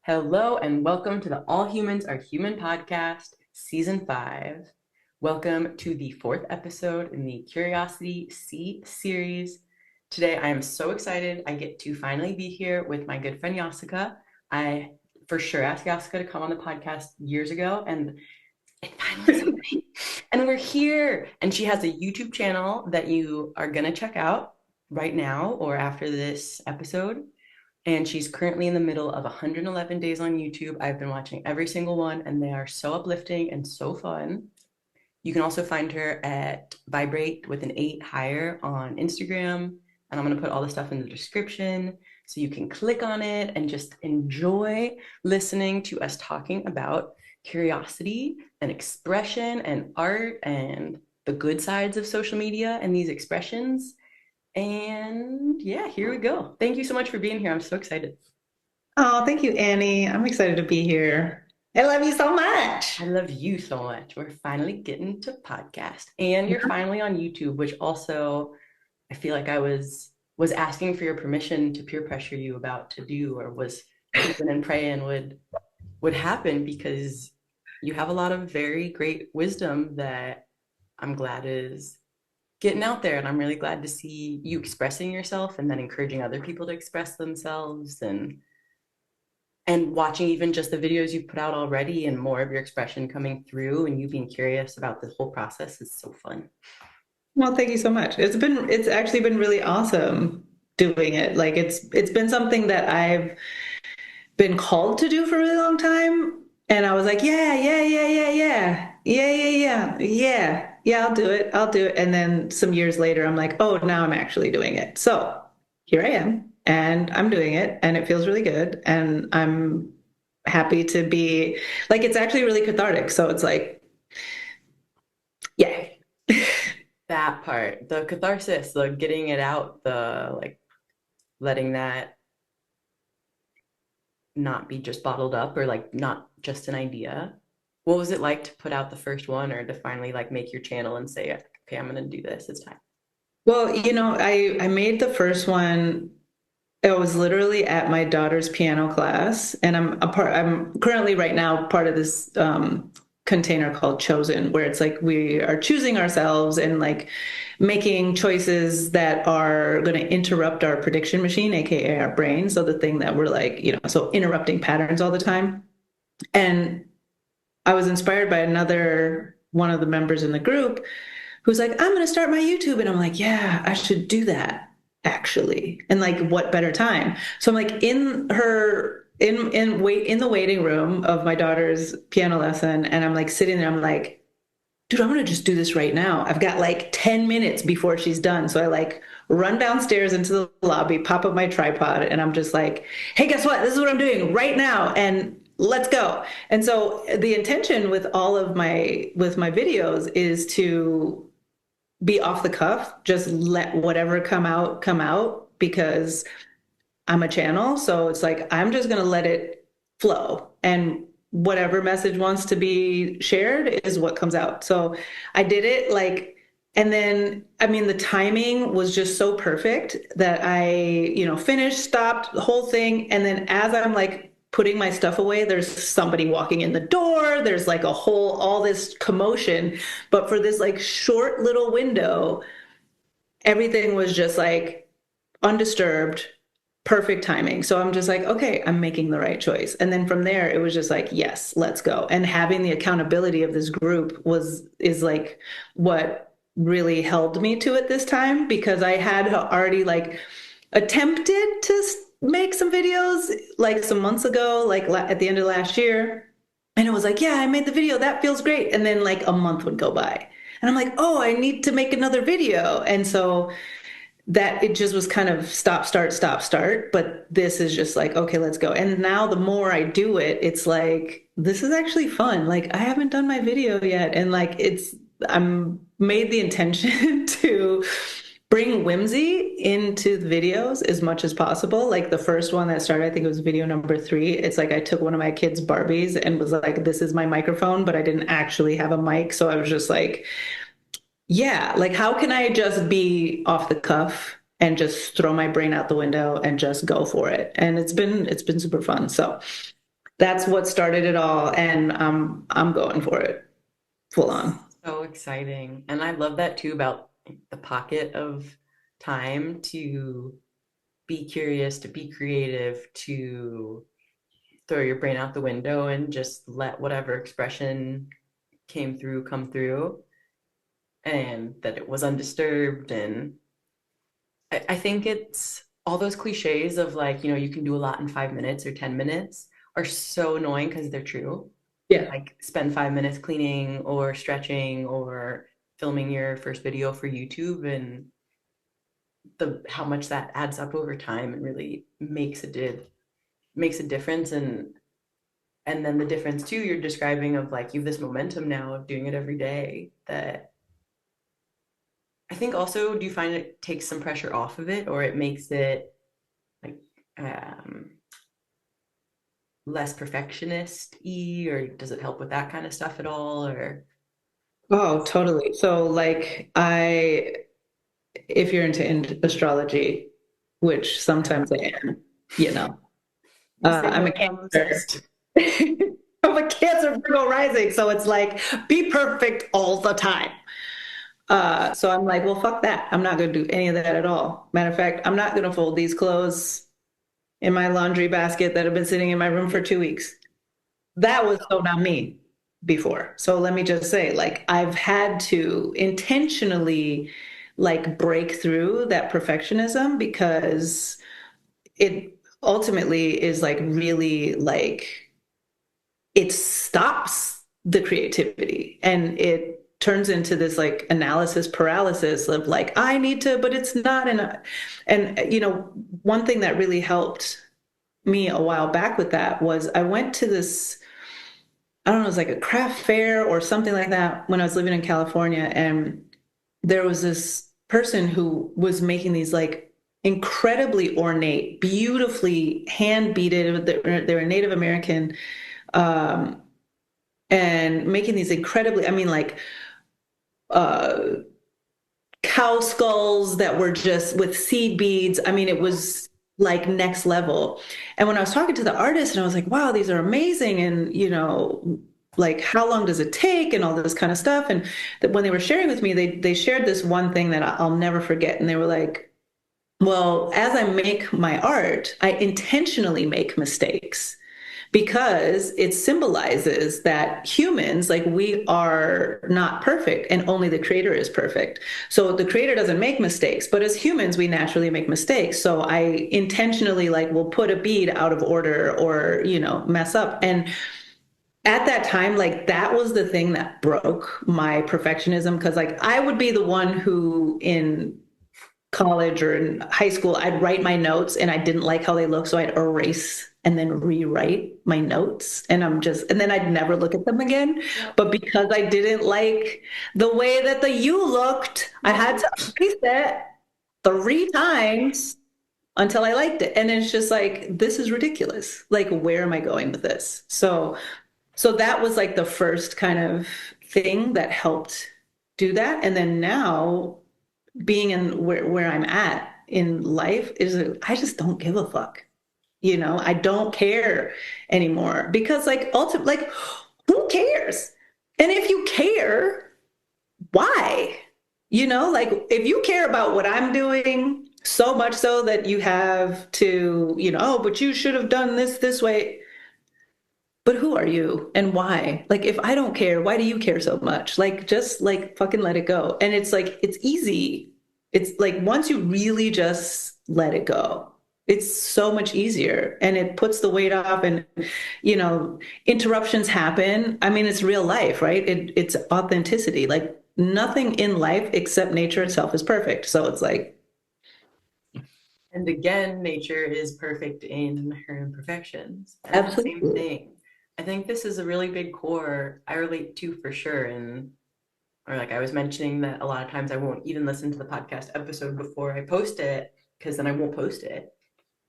Hello and welcome to the All Humans Are Human podcast, season 5. Welcome to the 4th episode in the Curiosity C series. Today I am so excited I get to finally be here with my good friend Yaasika. I for sure asked Yaasika to come on the podcast years ago and it finally is happening. And we're here. And she has a YouTube channel that you are going to check out right now or after this episode. And she's currently in the middle of 111 days on YouTube. I've been watching every single one, and they are so uplifting and so fun. You can also find her at Vibrate with an 8 higher on Instagram. And I'm going to put all the stuff in the description so you can click on it and just enjoy listening to us talking about curiosity and expression and art and the good sides of social media and these expressions. And yeah, here we go. Thank you so much for being here. I'm so excited. Oh, thank you, Annie. I'm excited to be here. I love you so much. I love you so much. We're finally getting to podcast, and you're finally on YouTube, which also I feel like I was asking for your permission to peer pressure you about to do, or was hoping and praying would happen because you have a lot of very great wisdom that I'm glad is getting out there, and I'm really glad to see you expressing yourself and then encouraging other people to express themselves and watching even just the videos you've put out already and more of your expression coming through and you being curious about the whole process is so fun. Well, thank you so much. It's actually been really awesome doing it. Like it's been something that I've been called to do for a really long time. And I was like, yeah, yeah, yeah, yeah, yeah. Yeah, yeah, yeah, yeah. Yeah, I'll do it. I'll do it. And then some years later, I'm like, oh, now I'm actually doing it. So here I am, and I'm doing it, and it feels really good. And I'm happy to be like, it's actually really cathartic. So it's like, yeah. That part, the catharsis, the getting it out, the like letting that not be just bottled up or like not just an idea. What was it like to put out the first one or to finally like make your channel and say, okay, I'm gonna do this. It's time. Well, I made the first one. It was literally at my daughter's piano class, and I'm currently right now part of this container called Chosen, where it's like we are choosing ourselves and like making choices that are going to interrupt our prediction machine, aka our brain. So the thing that we're like, so interrupting patterns all the time. And I was inspired by another one of the members in the group who's like, I'm going to start my YouTube. And I'm like, yeah, I should do that actually. And like, what better time? So I'm like in the waiting room of my daughter's piano lesson. And I'm like sitting there, I'm like, dude, I'm going to just do this right now. I've got like 10 minutes before she's done. So I like run downstairs into the lobby, pop up my tripod, and I'm just like, hey, guess what? This is what I'm doing right now. And let's go. And so the intention with all of my videos is to be off the cuff, just let whatever come out because I'm a channel. So it's like, I'm just going to let it flow. And whatever message wants to be shared is what comes out. So I did it like, and then, I mean, the timing was just so perfect that finished, stopped the whole thing. And then as I'm like putting my stuff away, there's somebody walking in the door. There's like all this commotion. But for this like short little window, everything was just like undisturbed, perfect timing. So I'm just like, okay, I'm making the right choice. And then from there, it was just like, yes, let's go. And having the accountability of this group is like what really held me to it this time, because I had already like attempted to make some videos like some months ago, like at the end of last year. And it was like, yeah, I made the video. That feels great. And then like a month would go by. And I'm like, oh, I need to make another video. And so that it just was kind of stop, start, stop, start. But this is just like, okay, let's go. And now the more I do it, it's like, this is actually fun. Like I haven't done my video yet. And like I'm made the intention to bring whimsy into the videos as much as possible. Like the first one that started, I think it was video number 3. It's like I took one of my kids' Barbies and was like, this is my microphone, but I didn't actually have a mic. So I was just like, yeah, like how can I just be off the cuff and just throw my brain out the window and just go for it? And it's been super fun. So That's what started it all, and I'm going for it full on. So exciting. And I love that too about the pocket of time to be curious, to be creative, to throw your brain out the window and just let whatever expression came through come through, and that it was undisturbed. And I think it's all those cliches of like, you can do a lot in 5 minutes or 10 minutes are so annoying because they're true. Yeah. Like spend 5 minutes cleaning or stretching or filming your first video for YouTube, and the how much that adds up over time and really makes a difference. And then the difference too you're describing of like you have this momentum now of doing it every day, that I think also, do you find it takes some pressure off of it, or it makes it like um less perfectionist-y, or does it help with that kind of stuff at all, or Oh, totally. So, like, if you're into astrology, which yeah. sometimes I am, you know, You say I'm a like I'm Cancer. obsessed. I'm a Cancer Virgo rising, so it's like be perfect all the time. So I'm like, well, fuck that. I'm not going to do any of that at all. Matter of fact, I'm not going to fold these clothes in my laundry basket that have been sitting in my room for 2 weeks. That was so not me before. So let me just say, like, I've had to intentionally like break through that perfectionism because it ultimately is like really like it stops the creativity and it turns into this like analysis paralysis of like I need to, but it's not. And one thing that really helped me a while back with that was I went to this, I don't know, it was like a craft fair or something like that when I was living in California. And there was this person who was making these like incredibly ornate, beautifully hand beaded, they're a Native American, um, and making these incredibly, I mean, like uh, cow skulls that were just with seed beads. I mean, it was like next level. And when I was talking to the artist and I was like, wow, these are amazing. And, like how long does it take and all this kind of stuff. And when they were sharing with me, they shared this one thing that I'll never forget. And they were like, well, as I make my art, I intentionally make mistakes because it symbolizes that humans, like we are not perfect and only the creator is perfect. So the creator doesn't make mistakes, but as humans, we naturally make mistakes. So I intentionally like will put a bead out of order or, mess up. And at that time, like that was the thing that broke my perfectionism because like I would be the one who in college or in high school, I'd write my notes and I didn't like how they looked. So I'd erase and then rewrite my notes. And then I'd never look at them again. Yep. But because I didn't like the way that the U looked, I had Mhm. to erase it 3 times until I liked it. And it's just like, this is ridiculous. Like, where am I going with this? So that was like the first kind of thing that helped do that. And then now being in where I'm at in life is I just don't give a fuck. I don't care anymore because like ultimately, like who cares? And if you care, why? Like if you care about what I'm doing so much so that you have to, oh, but you should have done this way. But who are you and why? Like, if I don't care, why do you care so much? Like, just like fucking let it go. And it's like, it's easy. It's like once you really just let it go, it's so much easier and it puts the weight off and, interruptions happen. I mean, it's real life, right? It's authenticity. Like, nothing in life except nature itself is perfect. So it's like, And again, nature is perfect in her imperfections. And it's the same absolutely. thing. I think this is a really big core I relate to for sure. And or like I was mentioning that a lot of times I won't even listen to the podcast episode before I post it because then I won't post it.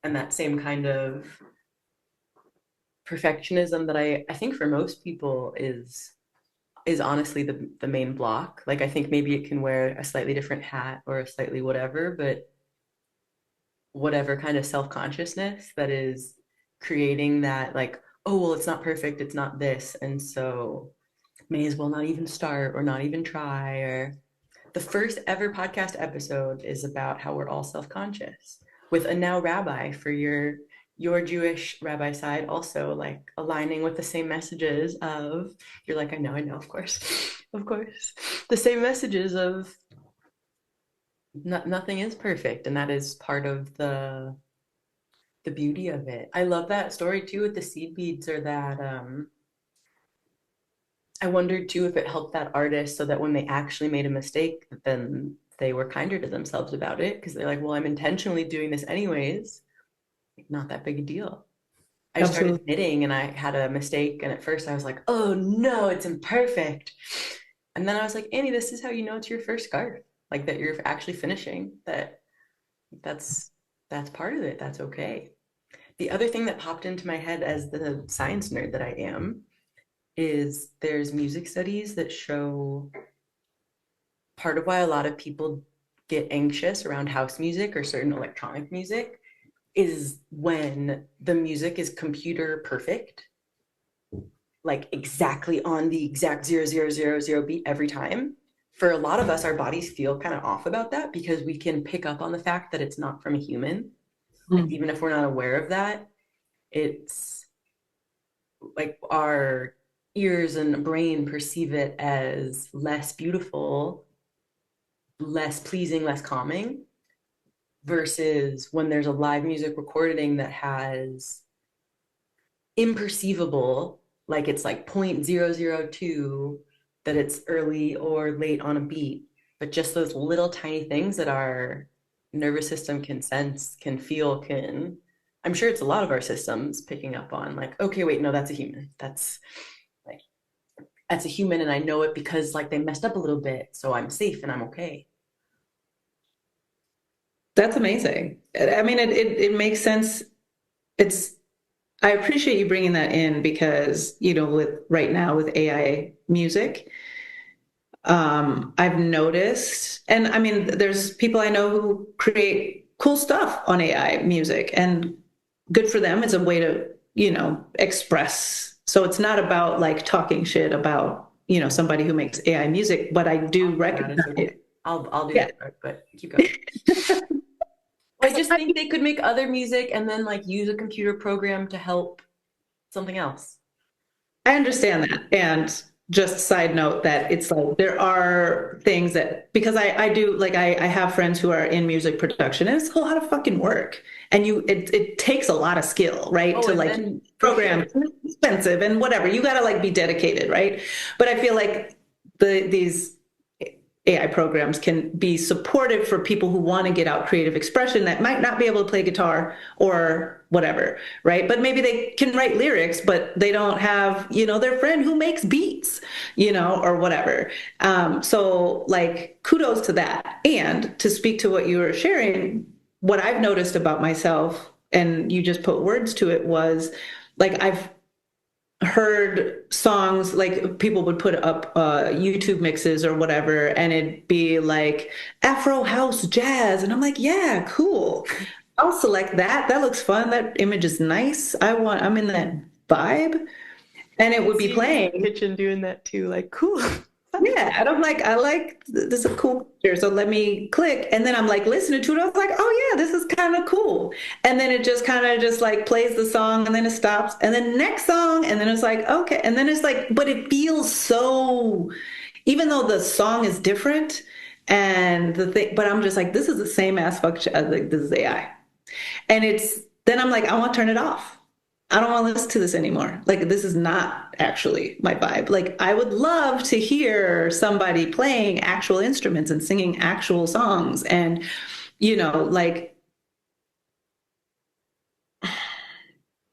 And that same kind of perfectionism that I think for most people is honestly the main block. Like I think maybe it can wear a slightly different hat or a slightly whatever, but whatever kind of self-consciousness that is creating that like oh, well, it's not perfect, it's not this. And so may as well not even start or not even try. Or the first ever podcast episode is about how we're all self-conscious with a now rabbi for your Jewish rabbi side, also like aligning with the same messages of, you're like, I know, of course, of course, the same messages of nothing is perfect, and that is part of the beauty of it. I love that story too with the seed beads, or that I wondered too if it helped that artist so that when they actually made a mistake, then they were kinder to themselves about it, because they're like, well, I'm intentionally doing this anyways. Not that big a deal. I started Absolutely. knitting and I had a mistake, and at first I was like, oh no, it's imperfect. And then I was like, Annie, this is how you know it's your first scarf, like that you're actually finishing. That's that's part of it. That's okay. The other thing that popped into my head as the science nerd that I am is there's music studies that show part of why a lot of people get anxious around house music or certain electronic music is when the music is computer perfect, like exactly on the exact 0000 beat every time. For a lot of us, our bodies feel kind of off about that because we can pick up on the fact that it's not from a human. And Mm. even if we're not aware of that, it's like our ears and brain perceive it as less beautiful, less pleasing, less calming, versus when there's a live music recording that has imperceivable, like it's like 0.002, that it's early or late on a beat, but just those little tiny things that our nervous system can sense, can feel, can, I'm sure it's a lot of our systems picking up on, like, okay, wait, no, that's a human. Like that's a human, and I know it because like they messed up a little bit, so I'm safe and I'm okay. That's amazing. I mean, it makes sense. It's, I appreciate you bringing that in because, with right now with AI music, I've noticed, and I mean, there's people I know who create cool stuff on AI music, and good for them. It's a way to, express. So it's not about like talking shit about, somebody who makes AI music, but I do That is recognize, okay. I'll do yeah. that part, but keep going. Well, I just think they could make other music and then like use a computer program to help something else. I understand that. And just side note that it's like there are things that because I do like I have friends who are in music production and it's a lot of fucking work. And it takes a lot of skill, right? Oh, To and like then for program sure. it's expensive and whatever. You gotta like be dedicated, right? But I feel like these AI programs can be supportive for people who want to get out creative expression that might not be able to play guitar or whatever, right? But maybe they can write lyrics, but they don't have, their friend who makes beats, or whatever. So, like, kudos to that. And to speak to what you were sharing, what I've noticed about myself, and you just put words to it, was like I've heard songs like people would put up YouTube mixes or whatever, and it'd be like Afro house jazz, and I'm like, yeah, cool. I'll select that. That looks fun. That image is nice. I'm in that vibe, and it would be See you in the playing. kitchen doing that too. Like, cool. Yeah, and I'm like, I like this is a cool picture. So let me click. And then I'm like listening to it. I was like, oh yeah, this is kind of cool. And then it just kind of just like plays the song and then it stops. And then next song, and then it's like, okay. And then it's like, but it feels so, even though the song is different and the thing, but I'm just like, this is the same ass fuck. I was like, this is AI. And it's then I'm like, I want to turn it off. I don't want to listen to this anymore. Like, this is not actually my vibe. Like, I would love to hear somebody playing actual instruments and singing actual songs. And, like,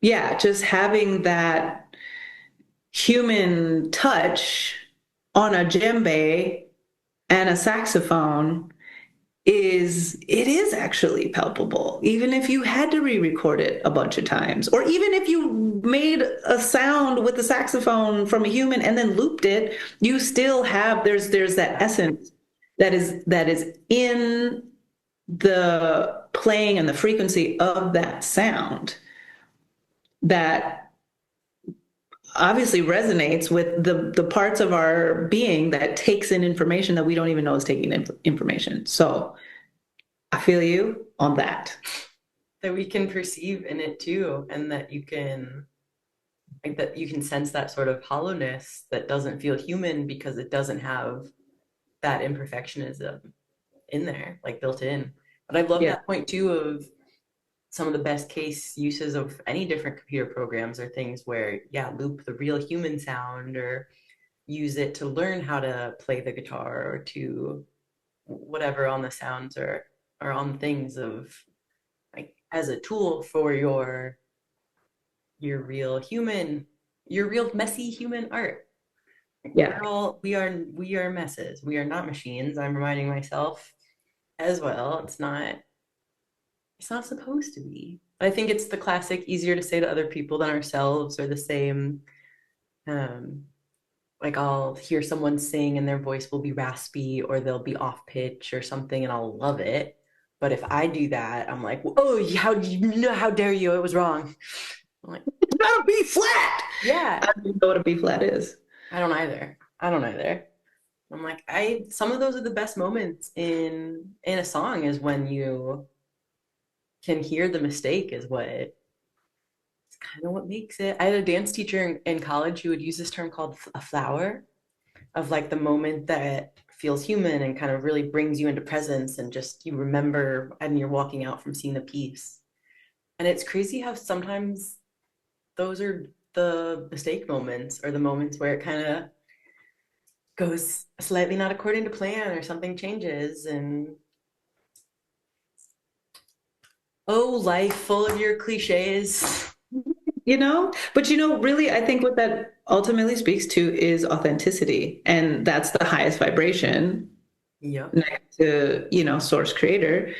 yeah, just having that human touch on a djembe and a saxophone it is actually palpable, even if you had to re-record it a bunch of times, or even if you made a sound with the saxophone from a human and then looped it, you still have there's that essence that is in the playing and the frequency of that sound that obviously resonates with the parts of our being that takes in information that we don't even know is taking in information. So I feel you on that. That we can perceive in it too, and that you can like that you can sense that sort of hollowness that doesn't feel human because it doesn't have that imperfectionism in there, like built in. But I love Yeah. that point too of some of the best case uses of any different computer programs are things where, yeah, loop the real human sound or use it to learn how to play the guitar or to whatever on the sounds or on things of like as a tool for your real human, your real messy human art. Yeah. We are messes. We are not machines. I'm reminding myself as well. It's not supposed to be. I think it's the classic easier to say to other people than ourselves, or the same um like I'll hear someone sing and their voice will be raspy or they'll be off pitch or something and I'll love it. But if I do that, I'm like, oh, how dare you? It was wrong. I'm like, It's about a B flat. I yeah, don't even know what a B flat is. I don't either. I don't either. I'm like, I some of those are the best moments in a song is when you can hear the mistake is what it's kind of what makes it. I had a dance teacher in college who would use this term called a flower of like the moment that feels human and kind of really brings you into presence and just you remember and you're walking out from seeing the piece. And it's crazy how sometimes those are the mistake moments or the moments where it kind of goes slightly not according to plan or something changes and oh, life full of your cliches. But really, I think what that ultimately speaks to is authenticity. And that's the highest vibration Yep. next to, source creator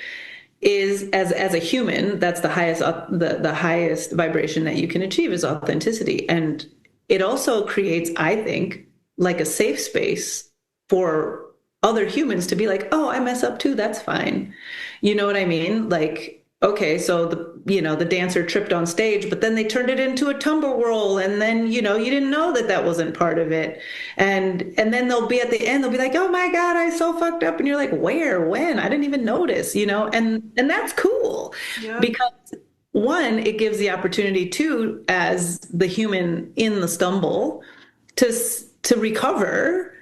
is as a human, that's the highest vibration that you can achieve is authenticity. And it also creates, I think, like a safe space for other humans to be like, oh, I mess up too, that's fine. You know what I mean? Like, okay, so the dancer tripped on stage, but then they turned it into a tumble roll, and then you didn't know that that wasn't part of it, and then they'll be at the end, they'll be like, oh my God, I so fucked up, and you're like, where, when? I didn't even notice, and that's cool Yep. because one, it gives the opportunity to, as the human in the stumble, to to recover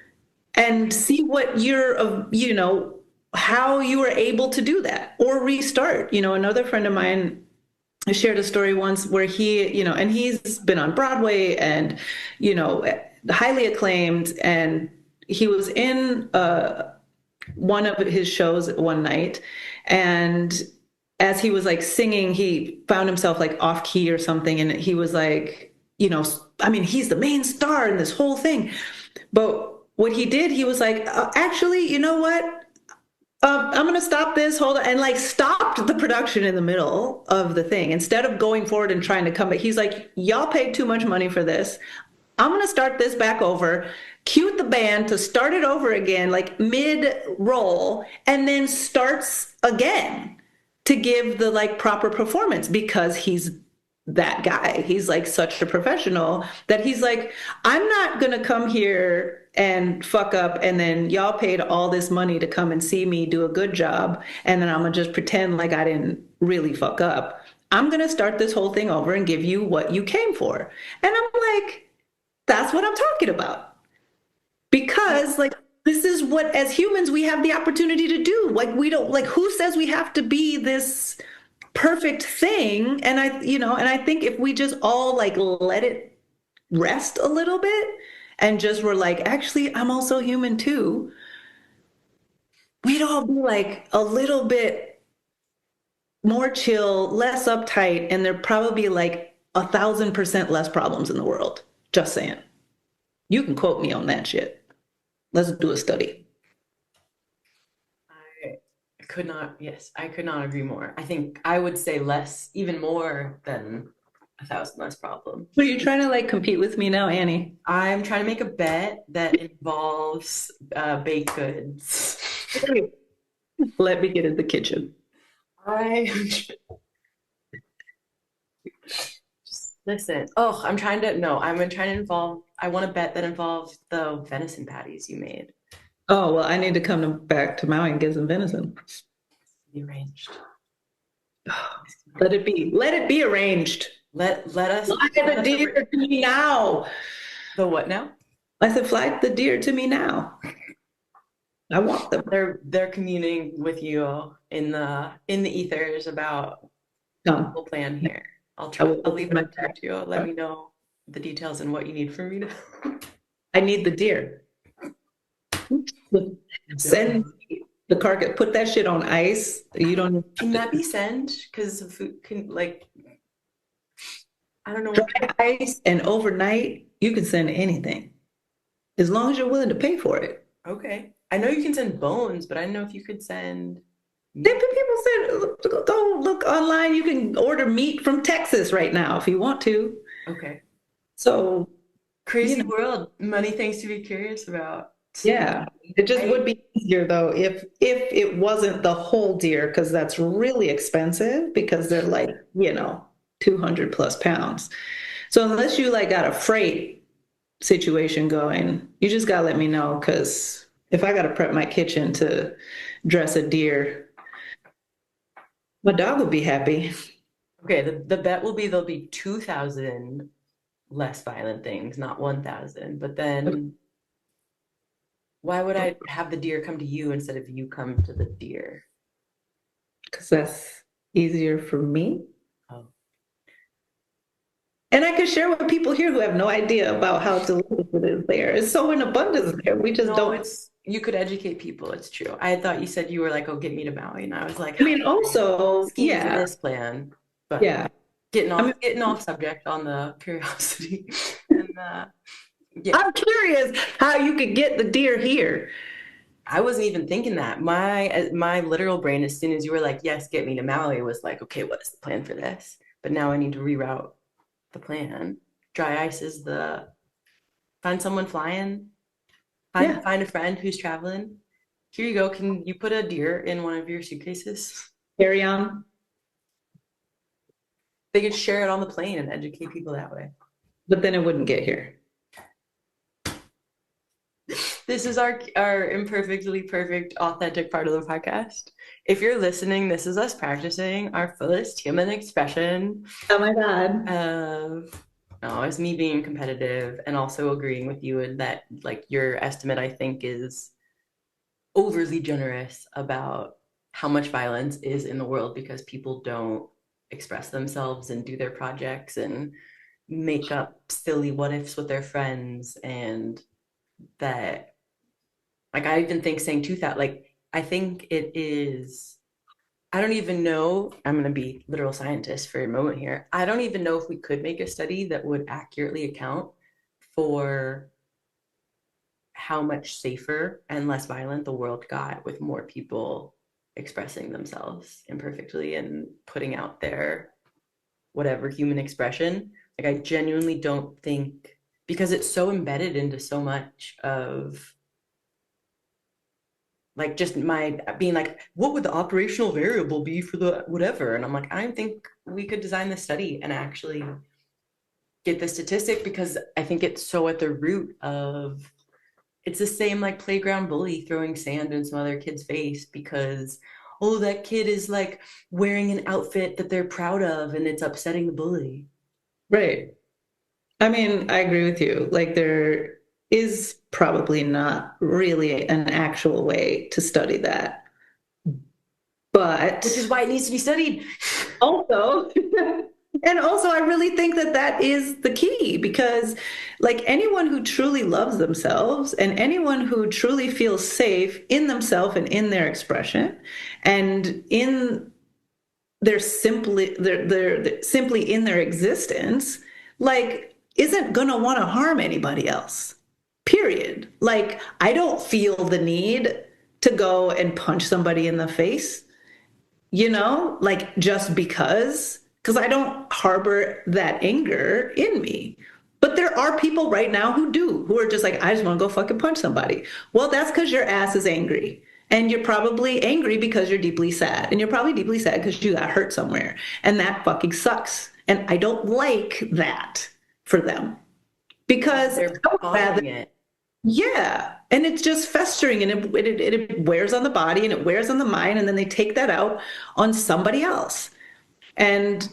and see what how you were able to do that or restart. Another friend of mine shared a story once where and he's been on Broadway and, you know, highly acclaimed. And he was in one of his shows one night. And as he was like singing, he found himself like off key or something. And he was like, I mean, he's the main star in this whole thing. But what he did, he was like, actually, you know what? I'm going to stop this. Hold on. And like stopped the production in the middle of the thing. Instead of going forward and trying to come back, he's like, y'all paid too much money for this. I'm going to start this back over, cue the band to start it over again, like mid roll, and then starts again to give the like proper performance because he's that guy. He's like such a professional that he's like, I'm not going to come here and fuck up and then y'all paid all this money to come and see me do a good job and then I'm going to just pretend like I didn't really fuck up. I'm going to start this whole thing over and give you what you came for. And I'm like, that's what I'm talking about. Yeah. Because like this is what as humans we have the opportunity to do. Like we don't like who says we have to be this perfect thing? And I think if we just all like let it rest a little bit and just were like, actually, I'm also human too, we'd all be like a little bit more chill, less uptight, and there'd probably be like 1,000% less problems in the world. Just saying. You can quote me on that shit. Let's do a study. I could not agree more. I think I would say less, even more than a thousand less problems. Are you trying to like compete with me now, Annie? I'm trying to make a bet that involves baked goods. Let me get in the kitchen. I Listen, I'm trying to involve, I want to bet that involves the venison patties you made. Oh, well, I need to come back to Maui and get some venison. Be arranged. Let it be. Let it be arranged. Let us Fly let the us deer to me now. the what now? I said, fly the deer to me now. I want them. They're communing with you in the ethers about the Come. whole plan here. I will I'll leave open it my up to you too. Let me know the details and what you need from me to I need the deer. Send build. the carcass, put that shit on ice. You don't have Can to that be sent? Because food can like I don't know what dry ice and overnight, you can send anything as long as you're willing to pay for it. okay. I know you can send bones, but I don't know if you could send meat. People said, go look online. You can order meat from Texas right now if you want to. Okay. So, you Crazy know, world. Many things to be curious about. yeah, it just would I be easier though if it wasn't the whole deer, because that's really expensive because they're like, 200 plus pounds. So unless you like got a freight situation going, you just gotta let me know because if I gotta prep my kitchen to dress a deer, my dog will be happy. okay, the bet will be there'll be 2,000 less violent things, not 1,000. But then why would I have the deer come to you instead of you come to the deer? Because that's easier for me. Oh, And I can share with people here who have no idea about how delicious it is there. It's so in abundance there. We just no, don't. it's you could educate people. It's true. I thought you said you were like, oh, get me to Maui. And I was like, I how mean, can I also, scheme for yeah, this plan? But yeah. I mean, getting off subject on the curiosity. And yeah, I'm curious how you could get the deer here. I wasn't even thinking that. My literal brain, as soon as you were like, yes, get me to Maui, was like, okay, what is the plan for this? But now I need to reroute the plan. Dry ice is the find someone flying, Yeah, find a friend who's traveling. Here you go. Can you put a deer in one of your suitcases? carry on. They could share it on the plane and educate people that way. But then it wouldn't get here. This is our imperfectly perfect, authentic part of the podcast. If you're listening, this is us practicing our fullest human expression Oh my God. of no, it's me being competitive and also agreeing with you in that like your estimate I think is overly generous about how much violence is in the world because people don't express themselves and do their projects and make up silly what ifs with their friends and that like I even think saying 2000 like I think it is I don't even know I'm going to be literal scientist for a moment here. I don't even know if we could make a study that would accurately account for how much safer and less violent the world got with more people expressing themselves imperfectly and putting out their whatever human expression. Like, I genuinely don't think, because it's so embedded into so much of like just my being like, what would the operational variable be for the whatever? And I'm like, I don't think we could design the study and actually get the statistic because I think it's so at the root of it's the same like playground bully throwing sand in some other kid's face because oh that kid is like wearing an outfit that they're proud of and it's upsetting the bully. Right. I mean, I agree with you. Like, there is probably not really an actual way to study that. Which is But why it needs to be studied. also, and also, I really think that that is the key because, like, anyone who truly loves themselves and anyone who truly feels safe in themselves and in their expression and in they're simply in their existence, like, isn't gonna want to harm anybody else, period. Like, I don't feel the need to go and punch somebody in the face, like, just because I don't harbor that anger in me. But there are people right now who are just like, I just want to go fucking punch somebody. Well, that's because your ass is angry. And you're probably angry because you're deeply sad. And you're probably deeply sad because you got hurt somewhere. And that fucking sucks. And I don't like that for them because I They're would rather, causing it. yeah. And it's just festering and it wears on the body and it wears on the mind. And then they take that out on somebody else. And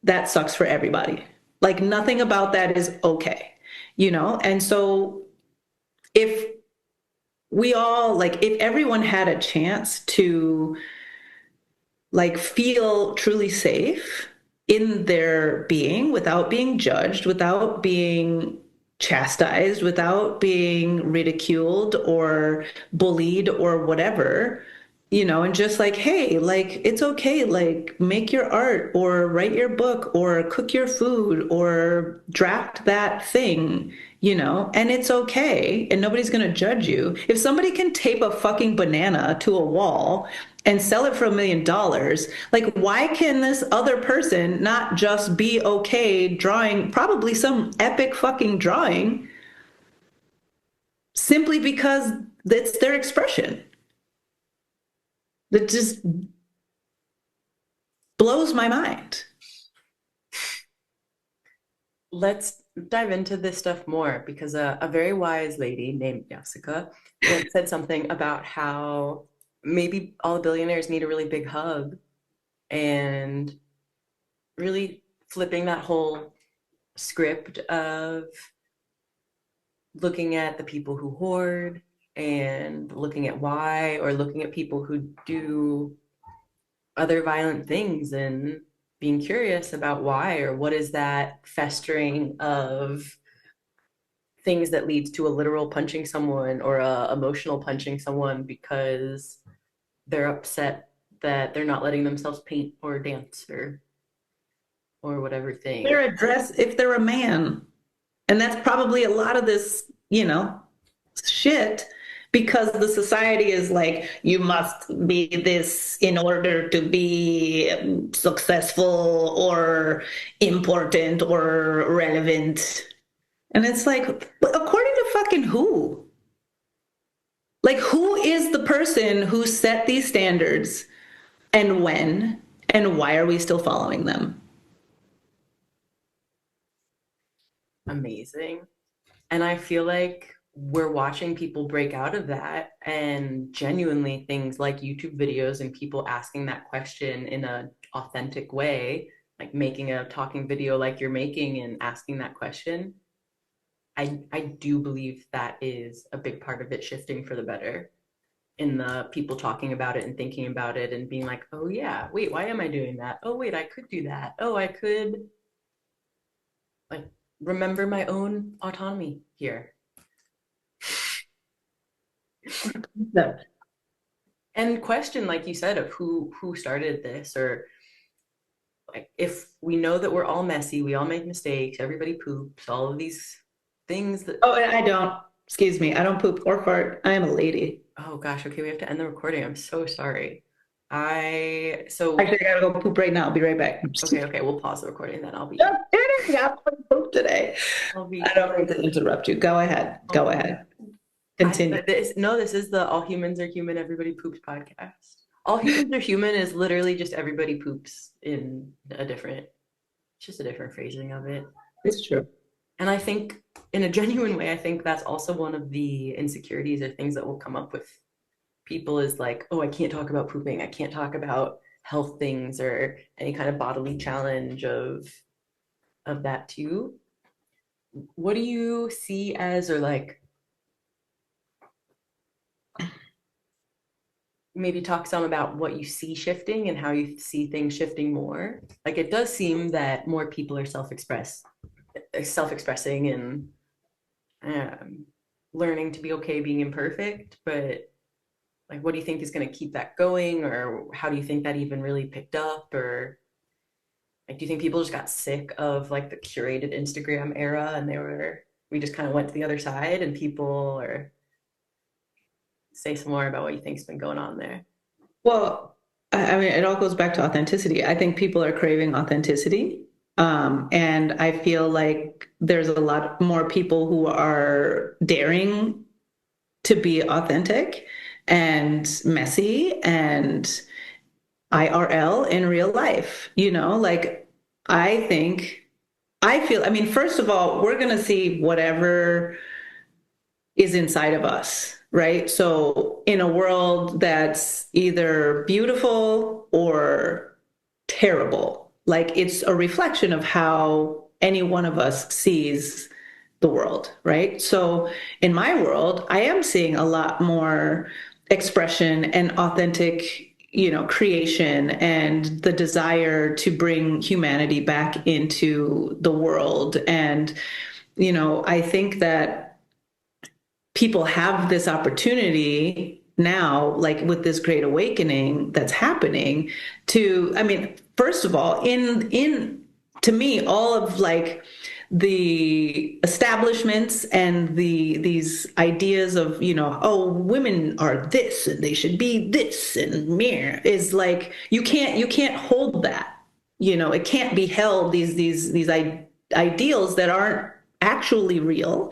that sucks for everybody. Like nothing about that is okay, you know? And so if we all, like, if everyone had a chance to like feel truly safe in their being without being judged, without being chastised, without being ridiculed or bullied or whatever, you know, and just like, hey, like, it's okay, like, make your art or write your book or cook your food or draft that thing, you know, and it's okay. And nobody's going to judge you. If somebody can tape a fucking banana to a wall and sell it for $1 million, like, why can this other person not just be okay drawing probably some epic fucking drawing simply because it's their expression? That just blows my mind. Let's dive into this stuff more because a very wise lady named Yaasika once said something about how maybe all the billionaires need a really big hug and really flipping that whole script of looking at the people who hoard and looking at why, or looking at people who do other violent things and being curious about why, or what is that festering of things that leads to a literal punching someone or a emotional punching someone because they're upset that they're not letting themselves paint or dance or whatever thing. They're a dress if they're a man. And that's probably a lot of this, you know, shit because the society is like, you must be this in order to be successful or important or relevant. And it's like, according to fucking who? Like, who is the person who set these standards and when and why are we still following them? Amazing. And I feel like we're watching people break out of that, and genuinely things like YouTube videos and people asking that question in a authentic way, like making a talking video like you're making and asking that question. I do believe that is a big part of it shifting for the better, in the people talking about it and thinking about it and being like, oh yeah, wait, why am I doing that? Oh wait, I could do that. Oh, I could like remember my own autonomy here. No. And question, like you said, of who started this, or like if we know that we're all messy, we all make mistakes, everybody poops, all of these things that, Oh, I don't. Excuse me. I don't poop or fart. I am a lady. oh gosh, okay, we have to end the recording. I'm so sorry. I so Actually, I gotta go poop right now. I'll be right back. I'm just okay, okay, we'll pause the recording then. kidding. I'm going to poop today. I'll be I don't mean to interrupt you. Go ahead. oh Go my ahead. God. Continue. This is the All Humans Are Human, Everybody Poops podcast. All Humans Are Human is literally just everybody poops in a different, just a different phrasing of it. It's true. And I think, in a genuine way, I think that's also one of the insecurities or things that will come up with people is like, oh, I can't talk about pooping. I can't talk about health things or any kind of bodily challenge of that too. What do you see as, or like maybe talk some about what you see shifting and how you see things shifting more? Like it does seem that more people are self-expressing and um, learning to be okay being imperfect, but like what do you think is going to keep that going, or how do you think that even really picked up, or like do you think people just got sick of like the curated Instagram era and we just kind of went to the other side, and people, or say some more about what you think's been going on there? Well, I mean, it all goes back to authenticity. I think people are craving authenticity. And I feel like there's a lot more people who are daring to be authentic and messy and IRL in real life, you know, like I think, I feel, I mean, first of all, we're going to see whatever is inside of us, right? So, in a world that's either beautiful or terrible, like it's a reflection of how any one of us sees the world, right? So, in my world, I am seeing a lot more expression and authentic, creation and the desire to bring humanity back into the world. And, I think that people have this opportunity now, like with this great awakening that's happening, to, I mean, first of all, in to me, all of like the establishments and these ideas of, oh, women are this and they should be this and mere is like you can't hold that. It can't be held, these ideals that aren't actually real.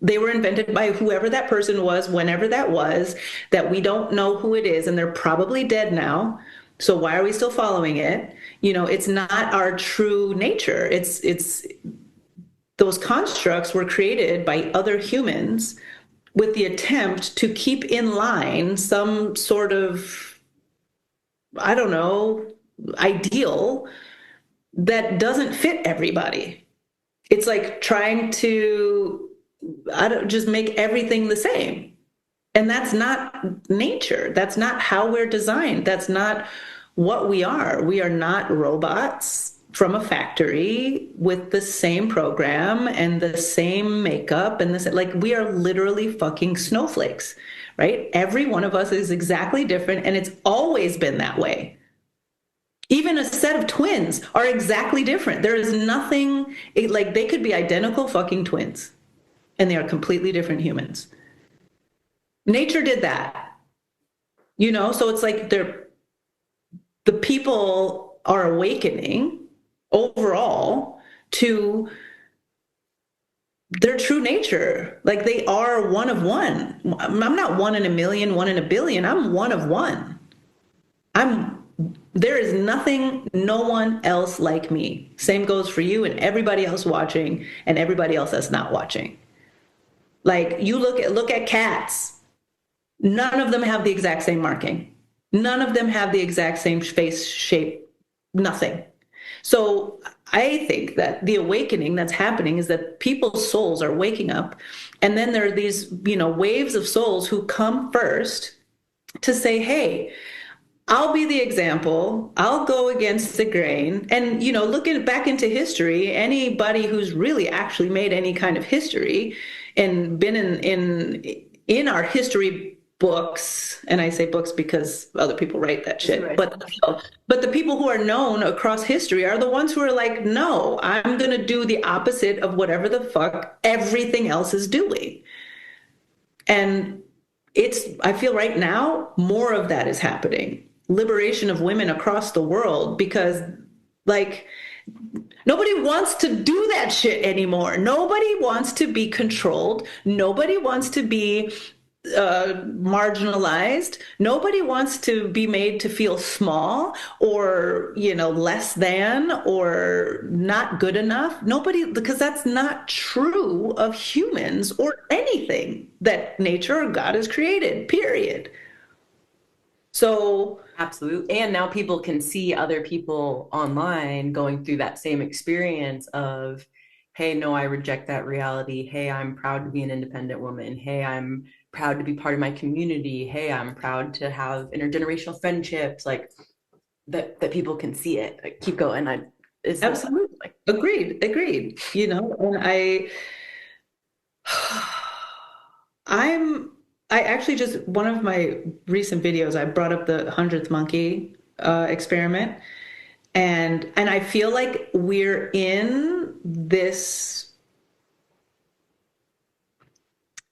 They were invented by whoever that person was, whenever that was, that we don't know who it is, and they're probably dead now. So why are we still following it? It's not our true nature. It's those constructs were created by other humans with the attempt to keep in line some sort of, I don't know, ideal that doesn't fit everybody. It's like trying to, I don't just make everything the same. And that's not nature. That's not how we're designed. That's not what we are. We are not robots from a factory with the same program and the same makeup and this, like, we are literally fucking snowflakes, right? Every one of us is exactly different, and it's always been that way. Even a set of twins are exactly different. There is nothing like they could be identical fucking twins and they are completely different humans. Nature did that, so it's like the people are awakening overall to their true nature. Like they are one of one. I'm not one in a million, one in a billion. I'm one of one. I'm There is nothing, no one else like me. Same goes for you and everybody else watching and everybody else that's not watching. Like you look at cats. None of them have the exact same marking. None of them have the exact same face shape. Nothing. So I think that the awakening that's happening is that people's souls are waking up. And then there are these, waves of souls who come first to say, hey, I'll be the example. I'll go against the grain. And, looking back into history, anybody who's really actually made any kind of history and been in our history books, and I say books because other people write that shit, Right. but the people who are known across history are the ones who are like, no, I'm going to do the opposite of whatever the fuck everything else is doing. And I feel right now, more of that is happening. Liberation of women across the world because, like, nobody wants to do that shit anymore. Nobody wants to be controlled. Nobody wants to be marginalized. Nobody wants to be made to feel small or, less than or not good enough. Nobody, because that's not true of humans or anything that nature or God has created, period. So, Absolutely. And now people can see other people online going through that same experience of, hey, no, I reject that reality. Hey, I'm proud to be an independent woman. Hey, I'm proud to be part of my community. Hey, I'm proud to have intergenerational friendships. Like that people can see it. Like, keep going. I is this absolutely. like Agreed. And I'm I actually just one of my recent videos I brought up the 100th monkey experiment, and I feel like we're in this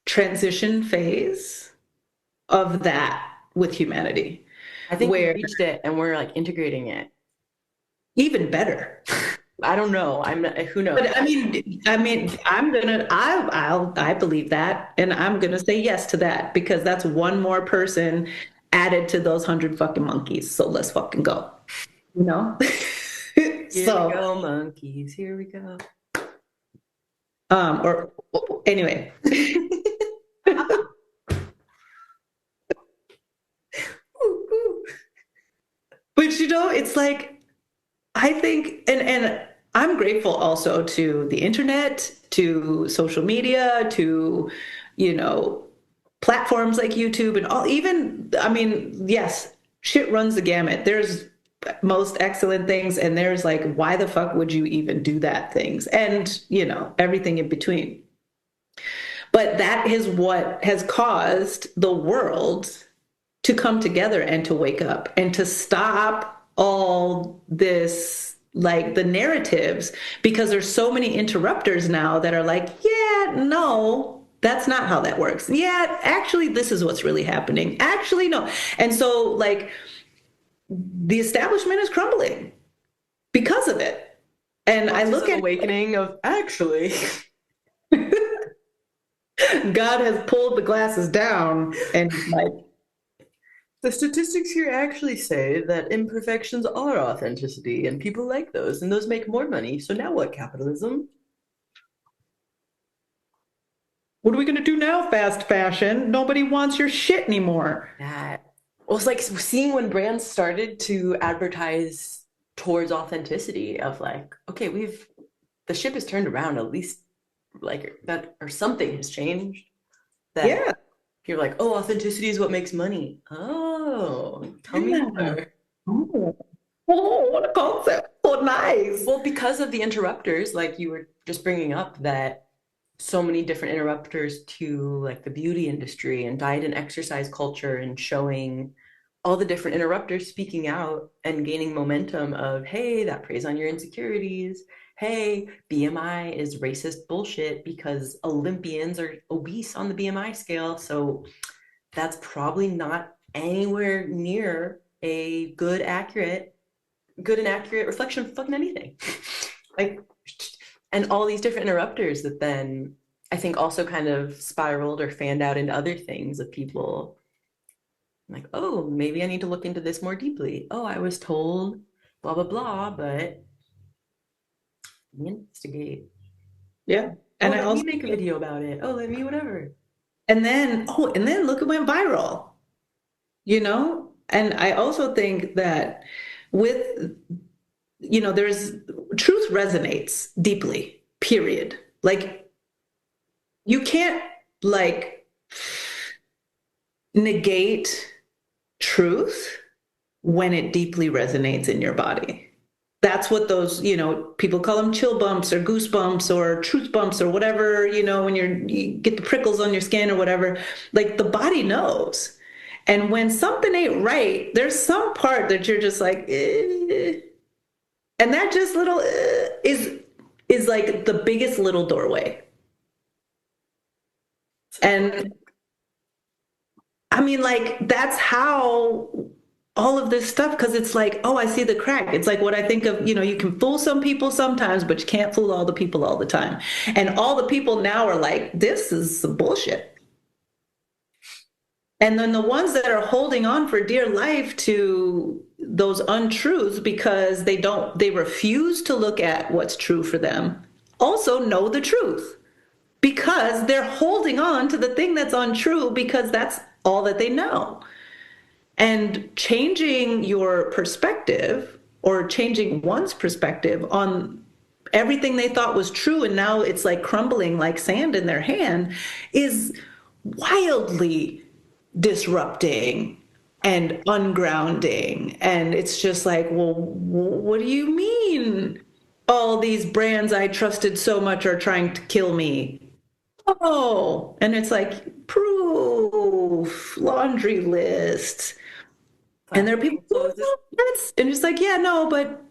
transition phase of that with humanity, I think we where reached it and we're like integrating it. even better. I don't know. I'm not, who knows? But I mean, I believe that, and I'm gonna say yes to that because that's one more person added to those 100 fucking monkeys. So let's fucyou know. Here we So, go, monkeys. Here we go. or anyway. But it's like I think, and I'm grateful also to the internet, to social media, to, you know, platforms like YouTube and all, even, I mean, yes, shit runs the gamut. There's most excellent things, and there's like, why the fuck would you even do that things? And, everything in between. But that is what has caused the world to come together and to wake up and to stop all this, like the narratives, because there's so many interrupters now that are like, yeah, no, that's not how that works. Yeah, actually, this is what's really happening. Actually, no. And so, like, the establishment is crumbling because of it. And I Watch this look at awakening of actually. God has pulled the glasses down and like, The statistics here actually say that imperfections are authenticity, and people like those, and those make more money. So now what, capitalism? what are we going to do now, fast fashion? Nobody wants your shit anymore. That well, it's like seeing when brands started to advertise towards authenticity of like, okay, the ship has turned around, at least like that, or something has changed. That Yeah. you're like, oh, authenticity is what makes money. Oh, tell me Yeah. more. Oh, oh, what a concept. So nice. Well, because of the interrupters, like you were just bringing up, that so many different interrupters to like the beauty industry and diet and exercise culture, and showing all the different interrupters speaking out and gaining momentum of, hey, that preys on your insecurities. Hey, BMI is racist bullshit because Olympians are obese on the BMI scale. So that's probably not anywhere near a good and accurate reflection of fucking anything. Like, and all these different interrupters that then I think also kind of spiraled or fanned out into other things of people like, oh, maybe I need to look into this more deeply. Oh, I was told blah blah blah, but let me investigate. Yeah. Oh, And I let me also, make a video about it. Oh, let me whatever. and then look, it went viral, And I also think that with, there's truth resonates deeply, period. Like, you can't, like, negate truth when it deeply resonates in your body. That's what those, people call them chill bumps or goosebumps or truth bumps or whatever, when you get the prickles on your skin or whatever. Like, the body knows. And when something ain't right, there's some part that you're just like, eh. And that just little is like the biggest little doorway. And I mean, like, that's how all of this stuff, because it's like, oh, I see the crack. It's like what I think of, you can fool some people sometimes, but you can't fool all the people all the time. And all the people now are like, this is some bullshit. And then the ones that are holding on for dear life to those untruths because they refuse to look at what's true for them, also know the truth because they're holding on to the thing that's untrue because that's all that they know. And changing your perspective or changing one's perspective on everything they thought was true and now it's like crumbling like sand in their hand is wildly disrupting and ungrounding. And it's just like, well, what do you mean all these brands I trusted so much are trying to kill me? Oh, and it's like proof, laundry list. And there are people, So this and it's like, yeah, no, but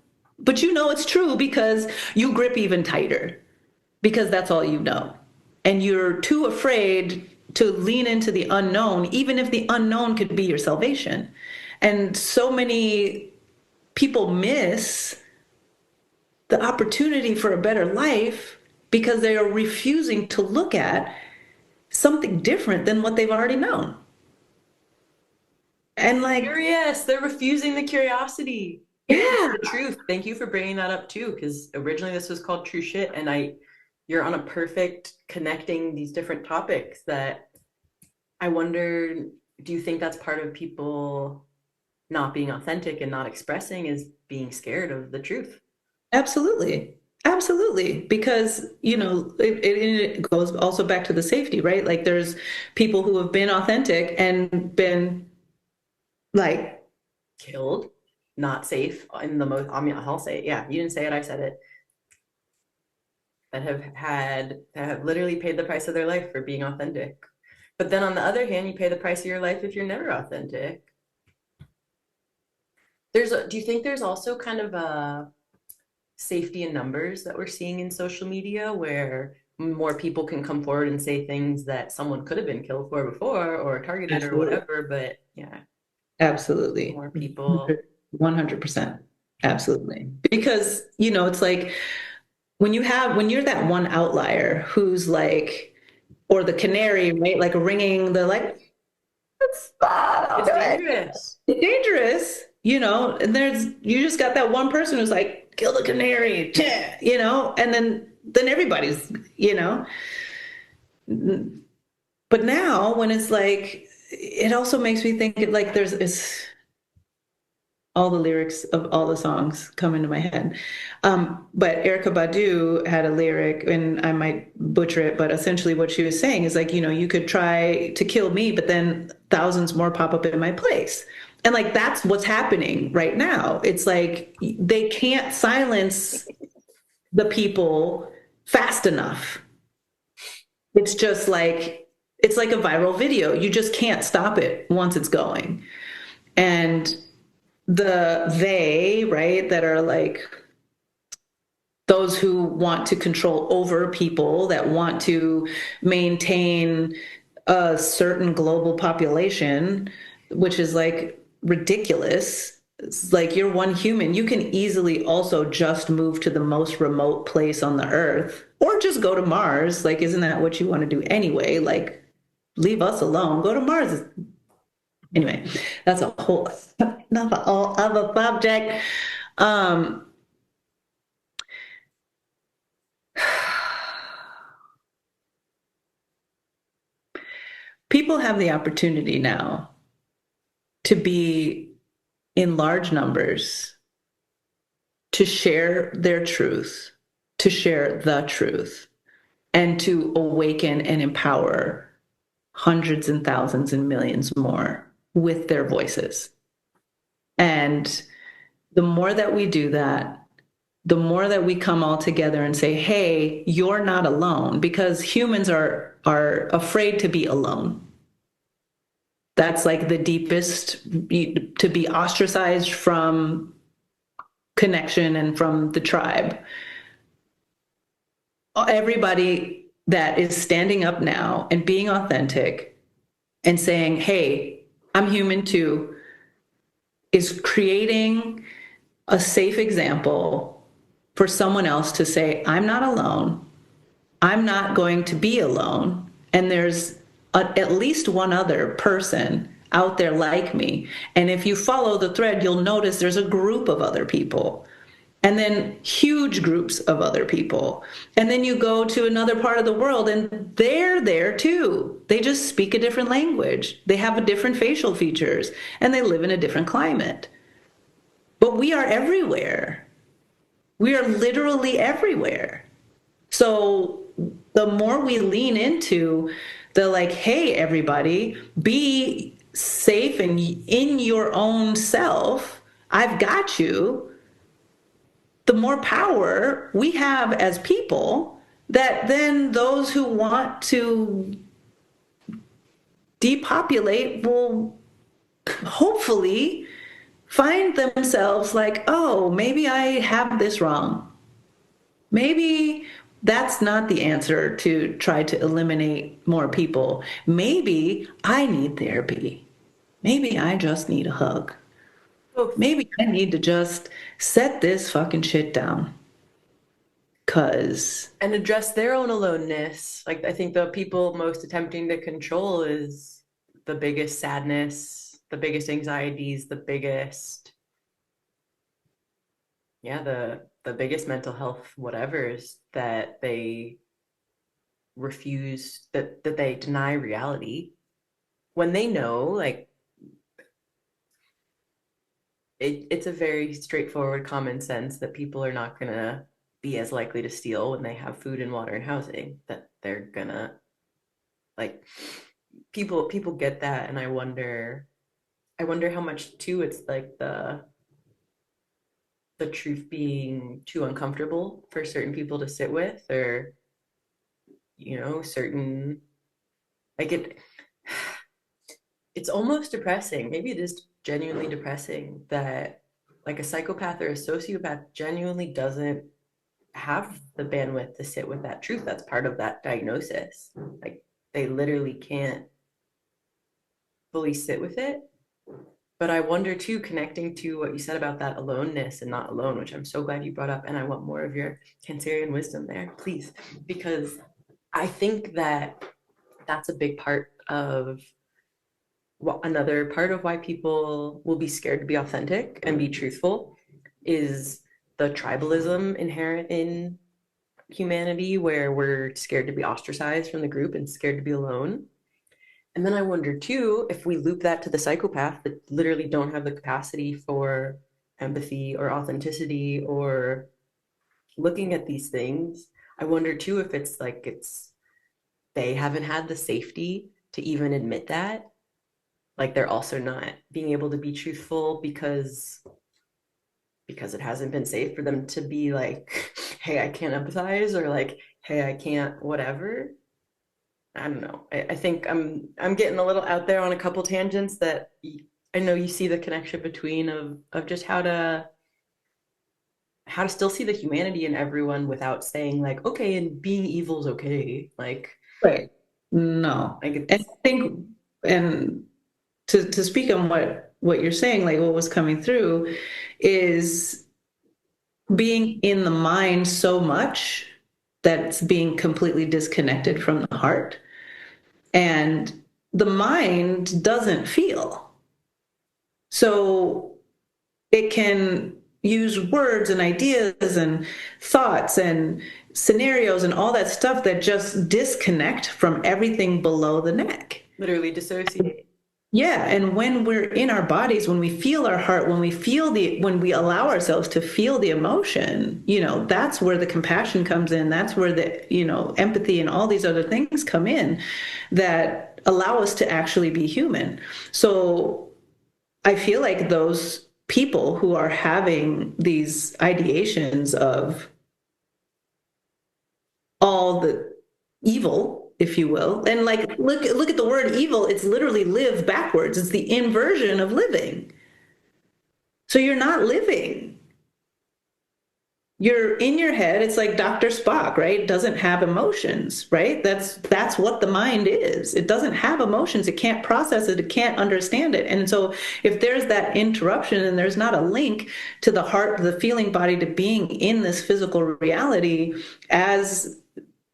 it's true because you grip even tighter because that's all you know. And you're too afraid to lean into the unknown, even if the unknown could be your salvation. And so many people miss the opportunity for a better life because they are refusing to look at something different than what they've already known. And like, curious, they're refusing the curiosity. Yeah, The truth. Thank you for bringing that up too, because originally this was called True Shit, and you're on a perfect connecting these different topics that I wonder, do you think that's part of people not being authentic and not expressing is being scared of the truth? absolutely. Absolutely. Because, it goes also back to the safety, right? Like there's people who have been authentic and been like, Killed, not safe in the most, I mean, I'll say it. Yeah, you didn't say it, I said it. That have literally paid the price of their life for being authentic. But then on the other hand, you pay the price of your life if you're never authentic. Do you think there's also kind of a safety in numbers that we're seeing in social media where more people can come forward and say things that someone could have been killed for before or targeted or absolutely. whatever, but yeah, Absolutely. more people. 100%. Absolutely. Because, it's like when you're that one outlier who's like, or the canary, right? Like ringing the like, don't It's do it. dangerous. It's dangerous, and you just got that one person who's like, kill the canary, and then everybody's, but now when it's like, it also makes me think like it's all the lyrics of all the songs come into my head. But Erica Badu had a lyric, and I might butcher it, but essentially what she was saying is like, you could try to kill me, but then thousands more pop up in my place. And like that's what's happening right now. It's like they can't silence the people fast enough. It's like a viral video. You just can't stop it once it's going. And right, that are like those who want to control over people, that want to maintain a certain global population, which is like ridiculous. It's like you're one human. You can easily also just move to the most remote place on the earth or just go to Mars. Like, isn't that what you want to do anyway? Like, leave us alone. Go to Mars. Anyway, that's a whole another all other subject. Um, People have the opportunity now to be in large numbers, to share their truth, to share the truth, and to awaken and empower hundreds and thousands and millions more with their voices. And the more that we do that, the more that we come all together and say, hey, you're not alone, because humans are afraid to be alone. That's like the deepest, to be ostracized from connection and from the tribe. Everybody that is standing up now and being authentic and saying, hey, I'm human too, is creating a safe example for someone else to say, I'm not alone. I'm not going to be alone. And there's at least one other person out there like me. And if you follow the thread, you'll notice there's a group of other people, and then huge groups of other people. And then you go to another part of the world and they're there too. They just speak a different language. They have a different facial features and they live in a different climate. But we are everywhere. We are literally everywhere. So the more we lean into the like, hey, everybody, be safe and in your own self, I've got you, the more power we have as people, that then those who want to depopulate will hopefully find themselves like, oh, maybe I have this wrong. Maybe that's not the answer to try to eliminate more people. Maybe I need therapy. Maybe I just need a hug. Both. Maybe I need to just set this fucking shit down. Cause And address their own aloneness. Like, I think the people most attempting to control is the biggest sadness, the biggest anxieties, the biggest Yeah, the biggest mental health whatever is that they refuse that they deny reality when they know like it's a very straightforward common sense that people are not gonna be as likely to steal when they have food and water and housing, that they're gonna like people get that. And I wonder how much too it's like the truth being too uncomfortable for certain people to sit with, or certain like it's almost depressing. Maybe it is genuinely depressing that like a psychopath or a sociopath genuinely doesn't have the bandwidth to sit with that truth that's part of that diagnosis. Like they literally can't fully sit with it. But I wonder too, connecting to what you said about that aloneness and not alone, which I'm so glad you brought up. And I want more of your Cancerian wisdom there, please, because I think that that's a big part of another part of why people will be scared to be authentic and be truthful is the tribalism inherent in humanity, where we're scared to be ostracized from the group and scared to be alone. And then I wonder too, if we loop that to the psychopath that literally don't have the capacity for empathy or authenticity or looking at these things, I wonder too if it's like they haven't had the safety to even admit that. Like they're also not being able to be truthful because it hasn't been safe for them to be like, hey, I can't empathize, or like, hey, I can't whatever. I don't know. I think I'm getting a little out there on a couple tangents that I know you see the connection between of just how to still see the humanity in everyone without saying like, okay, and being evil is okay. Right. No. Like And it's I think, and to speak on what you're saying, like what was coming through is being in the mind so much that's being completely disconnected from the heart. And the mind doesn't feel. So it can use words and ideas and thoughts and scenarios and all that stuff that just disconnect from everything below the neck. literally dissociate. Yeah, and when we're in our bodies, when we feel our heart, when we allow ourselves to feel the emotion, that's where the compassion comes in. That's where the empathy and all these other things come in that allow us to actually be human. So I feel like those people who are having these ideations of all the evil, if you will, and like look at the word evil, it's literally live backwards. It's the inversion of living. So you're not living. You're in your head. It's like Dr. Spock, right? It doesn't have emotions, right? That's what the mind is. It doesn't have emotions. It can't process it. It can't understand it. And so if there's that interruption and there's not a link to the heart, the feeling body, to being in this physical reality as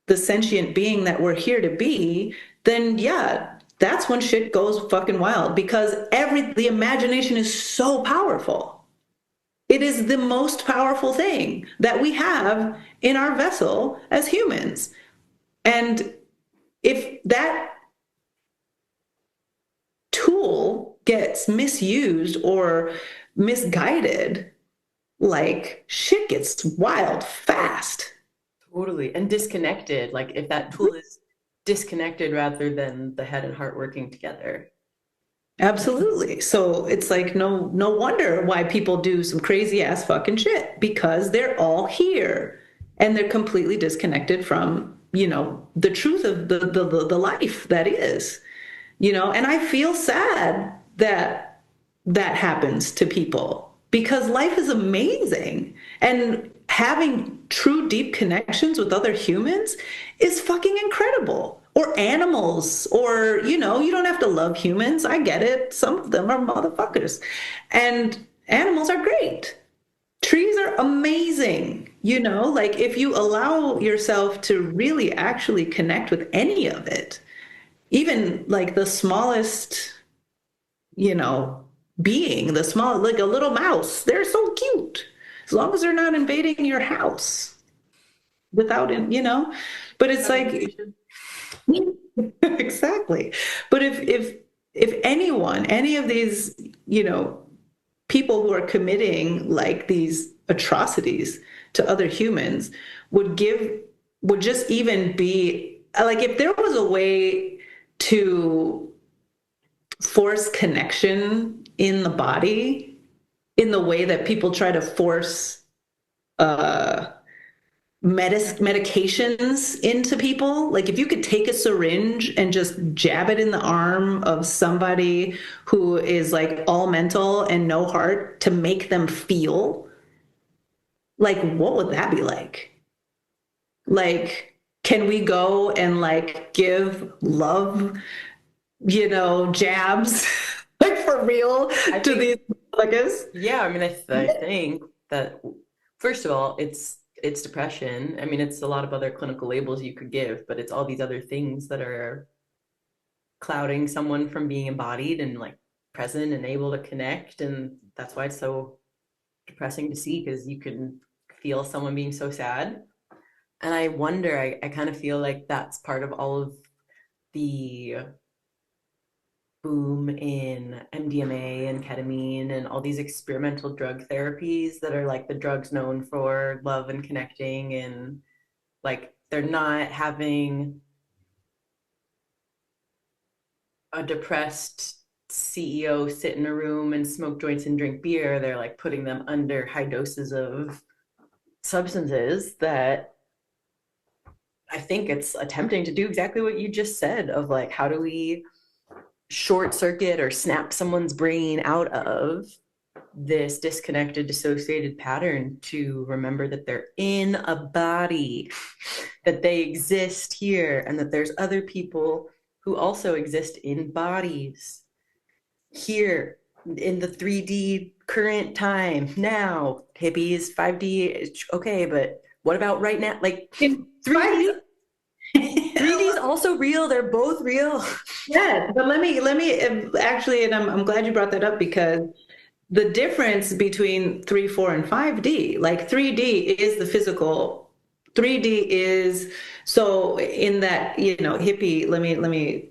the sentient being that we're here to be, then yeah, that's when shit goes fucking wild, because the imagination is so powerful. It is the most powerful thing that we have in our vessel as humans. And if that tool gets misused or misguided, like shit gets wild fast. Totally. And disconnected. Like if that tool is disconnected rather than the head and heart working together. Absolutely. So it's like no wonder why people do some crazy ass fucking shit, because they're all here and they're completely disconnected from, the truth of the life that is. And I feel sad that that happens to people, because life is amazing, and having true deep connections with other humans is fucking incredible. Or animals, or you don't have to love humans. I get it, some of them are motherfuckers, and animals are great. Trees are amazing. Like if you allow yourself to really actually connect with any of it, even like the smallest, you know, being, the small, like a little mouse. They're so cute. as long as they're not invading your house without, but it's Without like, invitation. exactly. But if anyone, any of these, people who are committing like these atrocities to other humans would just even be like, if there was a way to force connection in the body in the way that people try to force uh medications into people. Like if you could take a syringe and just jab it in the arm of somebody who is like all mental and no heart to make them feel, like what would that be like? Like, can we go and like give love, jabs like for real I to think, these motherfuckers? yeah, I mean, I think that first of all, it's depression. I mean, it's a lot of other clinical labels you could give, but it's all these other things that are clouding someone from being embodied and like present and able to connect. And that's why it's so depressing to see, because you can feel someone being so sad. And I wonder, I kind of feel like that's part of all of the boom in MDMA and ketamine and all these experimental drug therapies that are like the drugs known for love and connecting. And like they're not having a depressed CEO sit in a room and smoke joints and drink beer. They're like putting them under high doses of substances that I think it's attempting to do exactly what you just said of like, how do we short circuit or snap someone's brain out of this disconnected, dissociated pattern to remember that they're in a body, that they exist here, and that there's other people who also exist in bodies here in the 3D current time now. Hippies, 5D, okay, but what about right now? Like In 3D, 3D is also real. They're both real. Yeah, but let me actually, and I'm glad you brought that up because the difference between 3, 4, and 5D, like 3D is the physical. 3D is so in that, hippie, let me,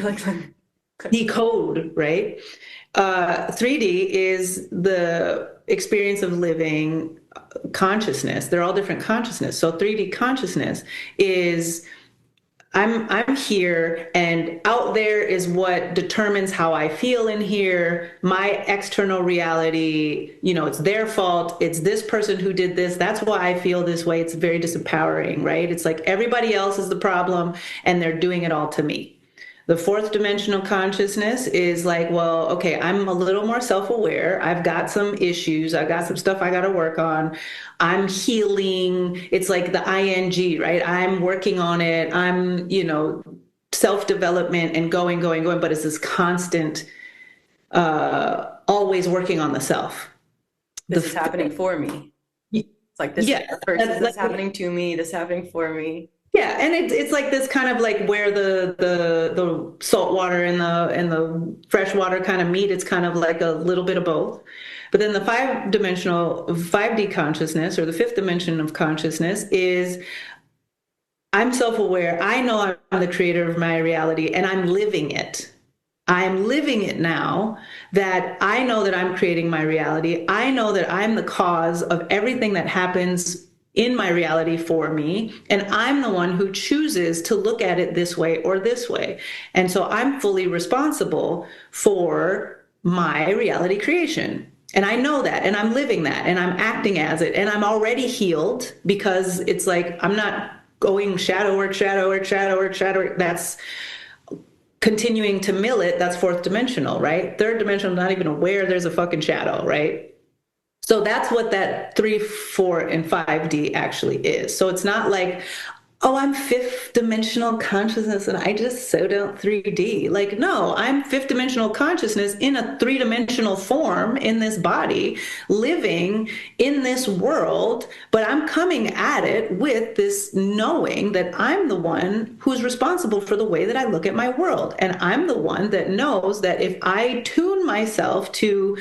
Like, decode, right? 3D is the experience of living consciousness. They're all different consciousness. So 3D consciousness is I'm here and out there is what determines how I feel in here. My external reality, it's their fault. It's this person who did this. That's why I feel this way. It's very disempowering, right? It's like everybody else is the problem and they're doing it all to me. The fourth dimensional consciousness is like, well, okay, I'm a little more self-aware. I've got some issues. I've got some stuff I got to work on. I'm healing. It's like the ing, right? I'm working on it. I'm, self-development and going, but it's this constant, always working on the self. this is happening for me. It's like this Yeah, versus that's this like, happening to me, this happening for me. yeah, and it's like this kind of like where the salt water and the fresh water kind of meet. It's kind of like a little bit of both. But then the 5D consciousness or the fifth dimension of consciousness is I'm self-aware. I know I'm the creator of my reality and I'm living it. I'm living it now that I know that I'm creating my reality. I know that I'm the cause of everything that happens in my reality for me. And I'm the one who chooses to look at it this way or this way. And so I'm fully responsible for my reality creation. And I know that, and I'm living that, and I'm acting as it, and I'm already healed because it's like I'm not going shadow work, shadow work, shadow work, shadow work. That's continuing to mill it. That's fourth dimensional, right? Third dimensional, not even aware there's a fucking shadow, right? So that's what that 3, 4, and 5D actually is. So it's not like, oh, I'm fifth dimensional consciousness and I just sewed out 3D. Like, no, I'm fifth dimensional consciousness in a three-dimensional form in this body, living in this world, but I'm coming at it with this knowing that I'm the one who's responsible for the way that I look at my world. And I'm the one that knows that if I tune myself to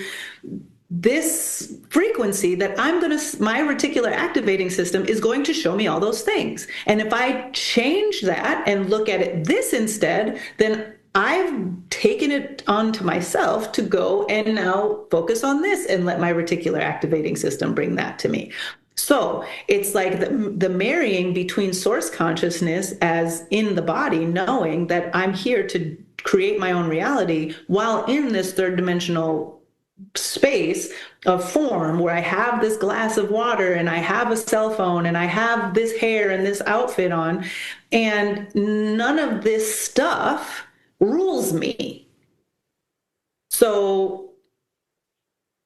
this frequency that my reticular activating system is going to show me all those things. And if I change that and look at it this instead, then I've taken it onto myself to go and now focus on this and let my reticular activating system bring that to me. So it's like the marrying between source consciousness as in the body, knowing that I'm here to create my own reality while in this third dimensional space of form where I have this glass of water and I have a cell phone and I have this hair and this outfit on, and none of this stuff rules me. So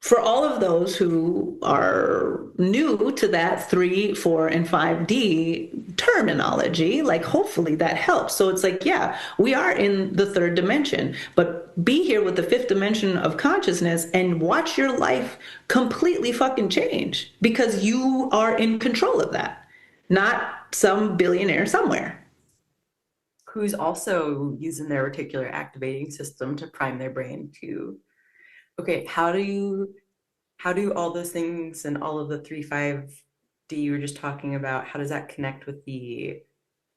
for all of those who are new to that 3, 4, and 5D terminology, like hopefully that helps. So it's like, yeah, we are in the third dimension, but be here with the fifth dimension of consciousness and watch your life completely fucking change because you are in control of that, not some billionaire somewhere. Who's also using their reticular activating system to prime their brain to, okay, how do all those things and all of the 3-5D you were just talking about, how does that connect with the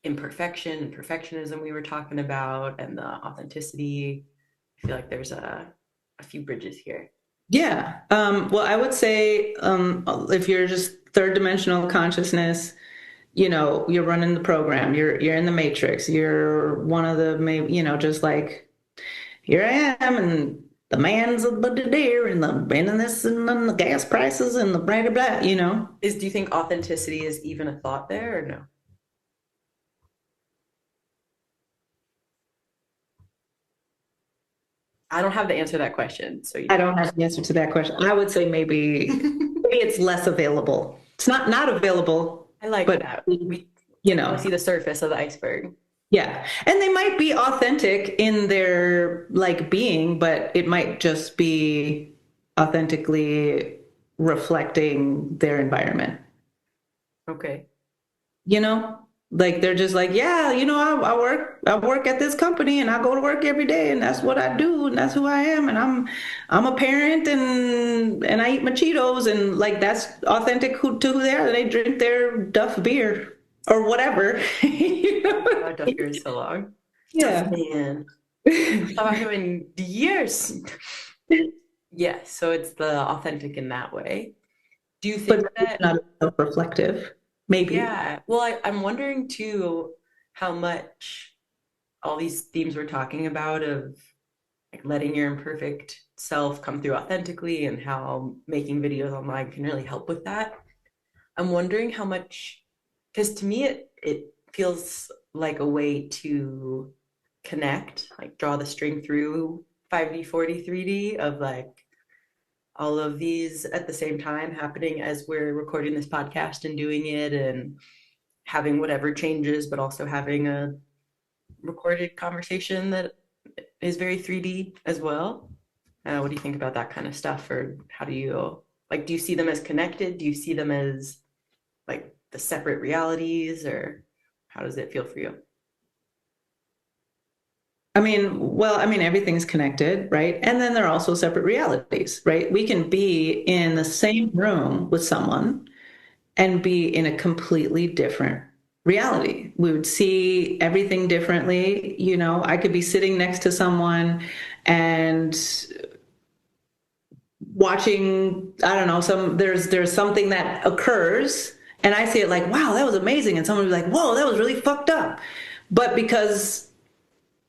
imperfection and perfectionism we were talking about and the authenticity? I feel like there's a few bridges here. Yeah. Well, I would say if you're just third dimensional consciousness, you're running the program, you're in the matrix, you're one of the, just like, here I am, and the man's of the deer, and this, and then the gas prices, and the blah, blah, blah. Do you think authenticity is even a thought there or no? I don't have the answer to that question, so I don't have the answer to that question. I would say maybe it's less available. It's not available, I like but that. We you know, see the surface of the iceberg. yeah. And they might be authentic in their like being, but it might just be authentically reflecting their environment. Okay. You know, like they're just like, yeah, I work at this company and I go to work every day and that's what I do and that's who I am and I'm a parent and I eat my Cheetos and like that's authentic to who they are. They drink their Duff beer or whatever. You know? Oh, Duff beer is so long. Duff Yeah. man. Saw him in years. Yeah, so it's the authentic in that way. Do you think But it's that, not self-reflective, maybe. yeah, well, I'm wondering too how much all these themes we're talking about of like letting your imperfect self come through authentically and how making videos online can really help with that. I'm wondering how much, because to me it feels like a way to connect, like draw the string through 5D, 4D, 3D of like all of these at the same time happening as we're recording this podcast and doing it and having whatever changes, but also having a recorded conversation that is very 3D as well. What do you think about that kind of stuff? Or how do you like, do you see them as connected? Do you see them as like the separate realities, or how does it feel for you? Everything's connected, right? And then there are also separate realities, right? We can be in the same room with someone and be in a completely different reality. We would see everything differently. I could be sitting next to someone and watching, I don't know, there's something that occurs and I see it like, wow, that was amazing. And someone would be like, whoa, that was really fucked up. But because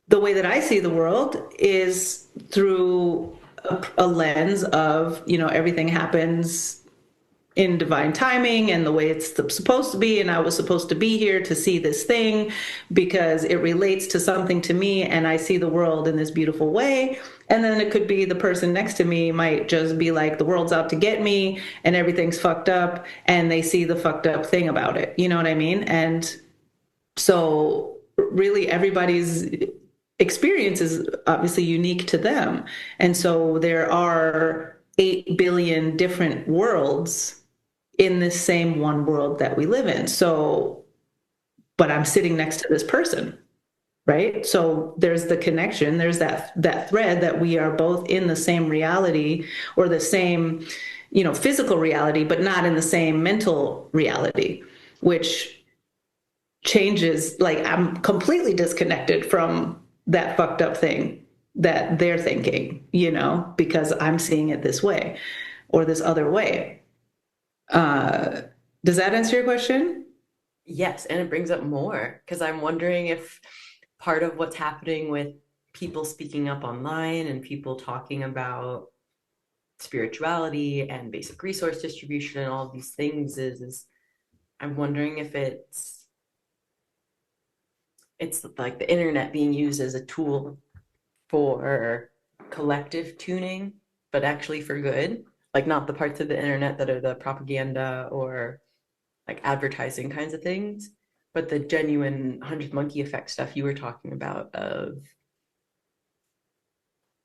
the way that I see the world is through a lens of, everything happens in divine timing and the way it's supposed to be. And I was supposed to be here to see this thing because it relates to something to me. And I see the world in this beautiful way. And then it could be the person next to me might just be like, the world's out to get me and everything's fucked up. And they see the fucked up thing about it. You know what I mean? And so really everybody's experience is obviously unique to them. And so there are 8 billion different worlds in this same one world that we live in. So, but I'm sitting next to this person. right? So there's the connection, there's that thread that we are both in the same reality or the same, physical reality, but not in the same mental reality, which changes, like I'm completely disconnected from that fucked up thing that they're thinking, because I'm seeing it this way or this other way. Uh, does that answer your question? Yes, and it brings up more because I'm wondering if part of what's happening with people speaking up online and people talking about spirituality and basic resource distribution and all of these things is I'm wondering if it's like the internet being used as a tool for collective tuning, but actually for good. Like not the parts of the internet that are the propaganda or like advertising kinds of things, but the genuine 100th monkey effect stuff you were talking about of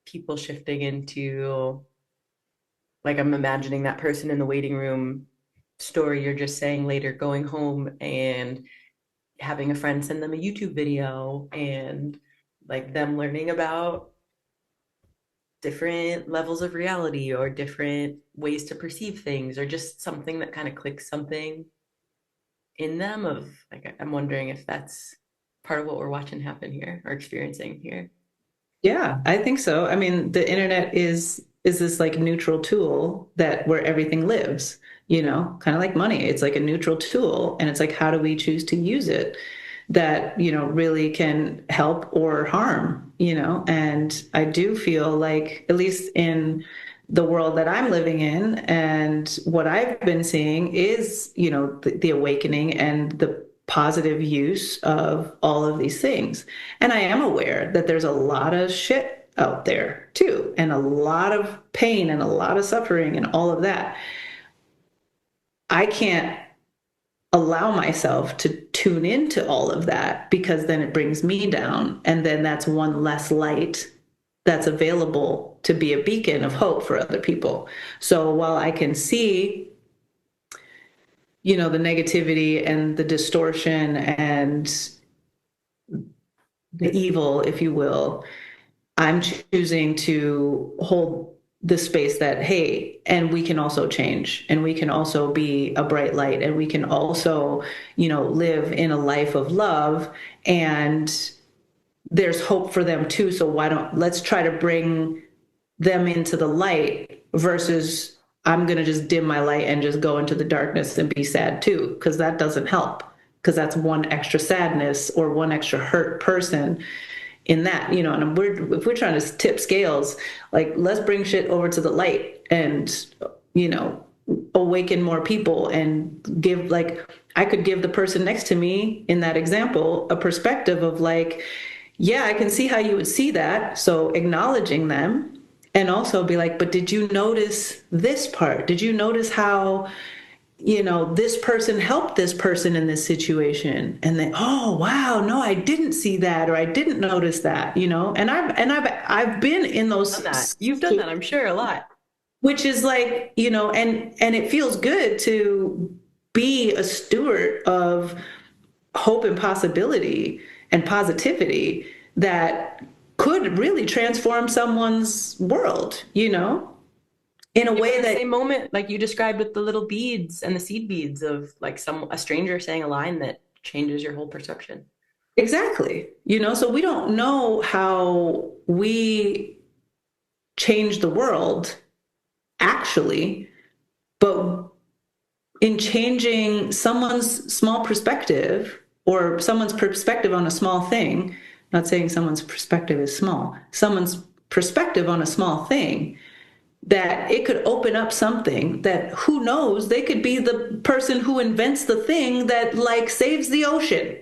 people shifting into, like, I'm imagining that person in the waiting room story you're just saying later, going home and having a friend send them a YouTube video and like them learning about different levels of reality or different ways to perceive things or just something that kind of clicks something in them of like I'm wondering if that's part of what we're watching happen here or experiencing here. Yeah, I think so. I mean, the internet is this like neutral tool that where everything lives, kind of like money. It's like a neutral tool, and it's like how do we choose to use it that, really can help or harm. And I do feel like at least in the world that I'm living in and what I've been seeing is, the awakening and the positive use of all of these things. And I am aware that there's a lot of shit out there too, and a lot of pain and a lot of suffering and all of that. I can't allow myself to tune into all of that because then it brings me down. And then that's one less light that's available to be a beacon of hope for other people. So while I can see, the negativity and the distortion and the evil, if you will, I'm choosing to hold the space that, hey, and we can also change and we can also be a bright light and we can also, live in a life of love and there's hope for them too. So let's try to bring them into the light versus I'm going to just dim my light and just go into the darkness and be sad too, because that doesn't help because that's one extra sadness or one extra hurt person in that, and if we're trying to tip scales, like let's bring shit over to the light and, you know, awaken more people and give like, I could give the person next to me in that example a perspective of like, yeah, I can see how you would see that. So acknowledging them and also be like, but did you notice this part? Did you notice how this person helped this person in this situation and then, oh wow, no, I didn't see that or I didn't notice that, and I've been in Done that. those, You've done that, I'm sure, a lot. which is like, and it feels good to be a steward of hope and possibility and positivity that could really transform someone's world, in a Even way the that same moment, like you described with the little beads and the seed beads of like a stranger saying a line that changes your whole perception. exactly, so we don't know how we change the world actually, but in changing someone's small perspective or someone's perspective on a small thing, not saying someone's perspective is small, someone's perspective on a small thing, that it could open up something that who knows, they could be the person who invents the thing that like saves the ocean.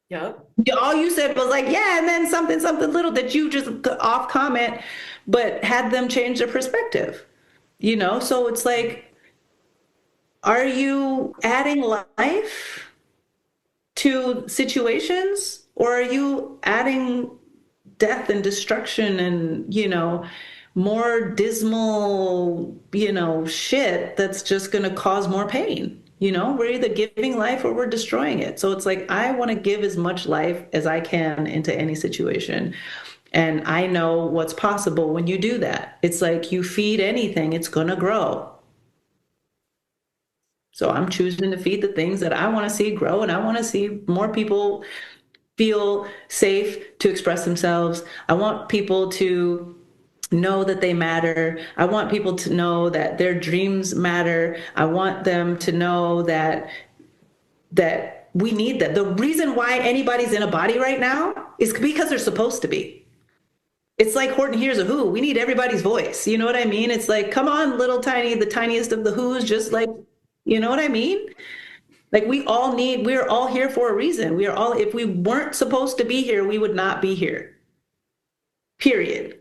Yep. All you said was like, yeah, and then something little that you just off comment, but had them change their perspective. So it's like, are you adding life to situations or are you adding death and destruction and, more dismal, shit that's just going to cause more pain? You know, we're either giving life or we're destroying it. So it's like, I want to give as much life as I can into any situation. And I know what's possible when you do that. It's like you feed anything, it's going to grow. So I'm choosing to feed the things that I want to see grow, and I want to see more people feel safe to express themselves. I want people to know that they matter. I want people to know that their dreams matter. I want them to know that we need them. The reason why anybody's in a body right now is because they're supposed to be. It's like Horton Hears a Who. We need everybody's voice. You know what I mean? It's like, come on, little tiny, the tiniest of the Who's, just like, you know what I mean? Like we're all here for a reason. We are all, if we weren't supposed to be here, we would not be here. Period.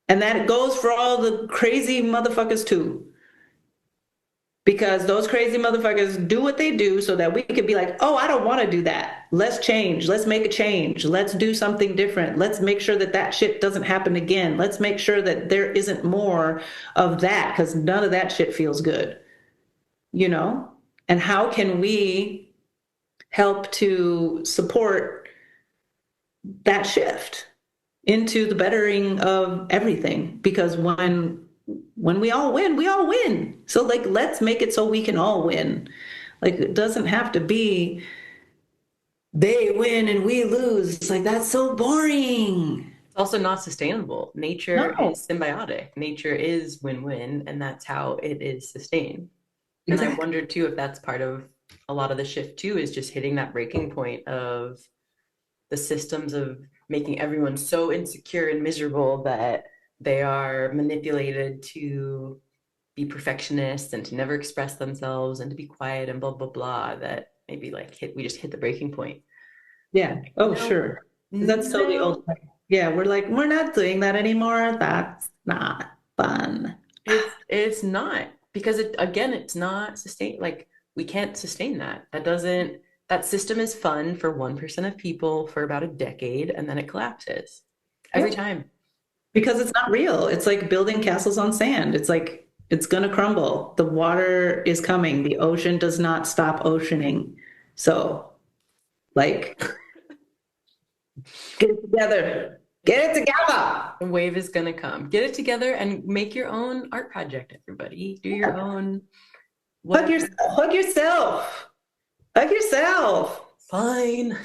And that goes for all the crazy motherfuckers too. Because those crazy motherfuckers do what they do so that we could be like, oh, I don't want to do that. Let's change. Let's make a change. Let's do something different. Let's make sure that that shit doesn't happen again. Let's make sure that there isn't more of that because none of that shit feels good, you know? And how can we help to support that shift into the bettering of everything? Because when we all win, we all win. So like let's make it so we can all win. Like it doesn't have to be they win and we lose. It's like that's so boring. It's also not sustainable. Nature No, is symbiotic. Nature is win-win, and that's how it is sustained. And I exactly. wonder too if that's part of a lot of the shift too, is just hitting that breaking point of the systems of making everyone so insecure and miserable that they are manipulated to be perfectionists and to never express themselves and to be quiet and blah blah blah, that maybe like we just hit the breaking point. Yeah. Like, Oh, no, sure. That's so the old. no, Yeah, we're like, we're not doing that anymore. That's not fun. it's not, because it again, it's not sustain, like we can't sustain that. That doesn't, that system is fun for 1% of people for about a decade and then it collapses every Yep. time. Because it's not real. It's like building castles on sand. It's like it's gonna crumble. The water is coming. The ocean does not stop oceaning. So, like, get it together. Get it together. The wave is gonna come. Get it together and make your own art project, everybody. Do your own Hug whatever. yourself. Hug yourself. Hug yourself. Fine.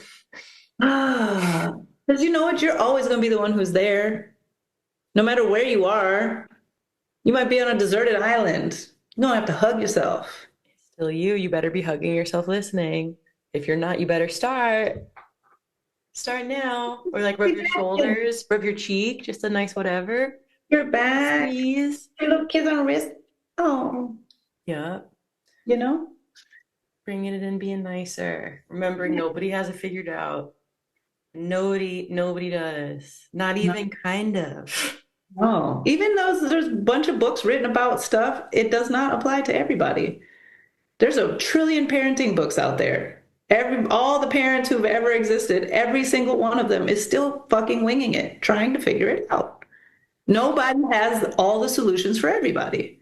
Ah, because you know what? You're always gonna be the one who's there, no matter where you are. You might be on a deserted island. You don't have to hug yourself. Still you. You better be hugging yourself listening. If you're not, you better start. Start now. Or like rub your shoulders, rub your cheek, just a nice whatever. Your back, Squeeze. your little kids on the wrist. Oh, Yeah. you know? Bringing it in, being nicer. Remembering nobody has it figured out. Nobody does. Not No, even kind of. no. Even though there's a bunch of books written about stuff, it does not apply to everybody. There's a trillion parenting books out there. All the parents who've ever existed, every single one of them is still fucking winging it, trying to figure it out. Nobody has all the solutions for everybody.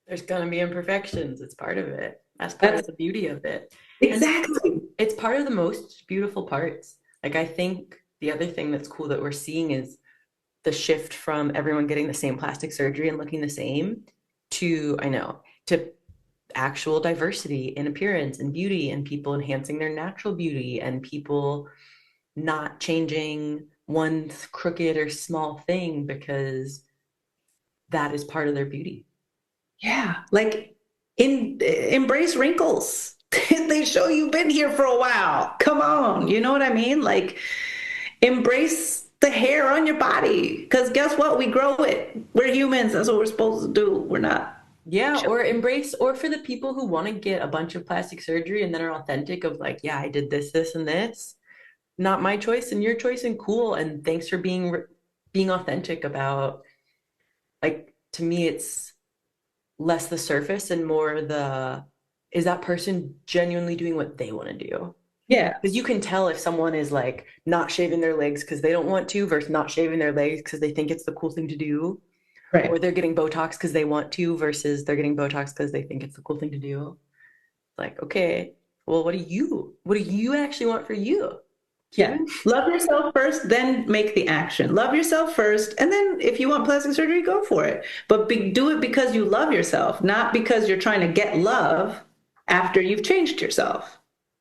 There's gonna be imperfections. It's part of it. That's part of That's the beauty of it. And exactly. it's part of the most beautiful parts. Like I think the other thing that's cool that we're seeing is the shift from everyone getting the same plastic surgery and looking the same to, I know, to actual diversity in appearance and beauty and people enhancing their natural beauty and people not changing one crooked or small thing because that is part of their beauty. Yeah, like embrace wrinkles. They show you've been here for a while. Come on, you know what I mean? Like embrace the hair on your body because guess what? We grow it. We're humans. That's what we're supposed to do. We're not. Yeah, or embrace, or for the people who want to get a bunch of plastic surgery and then are authentic of like, yeah, I did this, this, and this. Not my choice and your choice, and cool. And thanks for being authentic about, like, to me, it's less the surface and more the, is that person genuinely doing what they want to do? Yeah, Because you can tell if someone is like not shaving their legs because they don't want to versus not shaving their legs because they think it's the cool thing to do. or Right. they're getting Botox because they want to versus they're getting Botox because they think it's a cool thing to do. Like, okay, well, what do you actually want for you, Yeah. human? Love yourself first, then make the action. Love yourself first, and then if you want plastic surgery, go for it. But do it because you love yourself, not because you're trying to get love after you've changed yourself.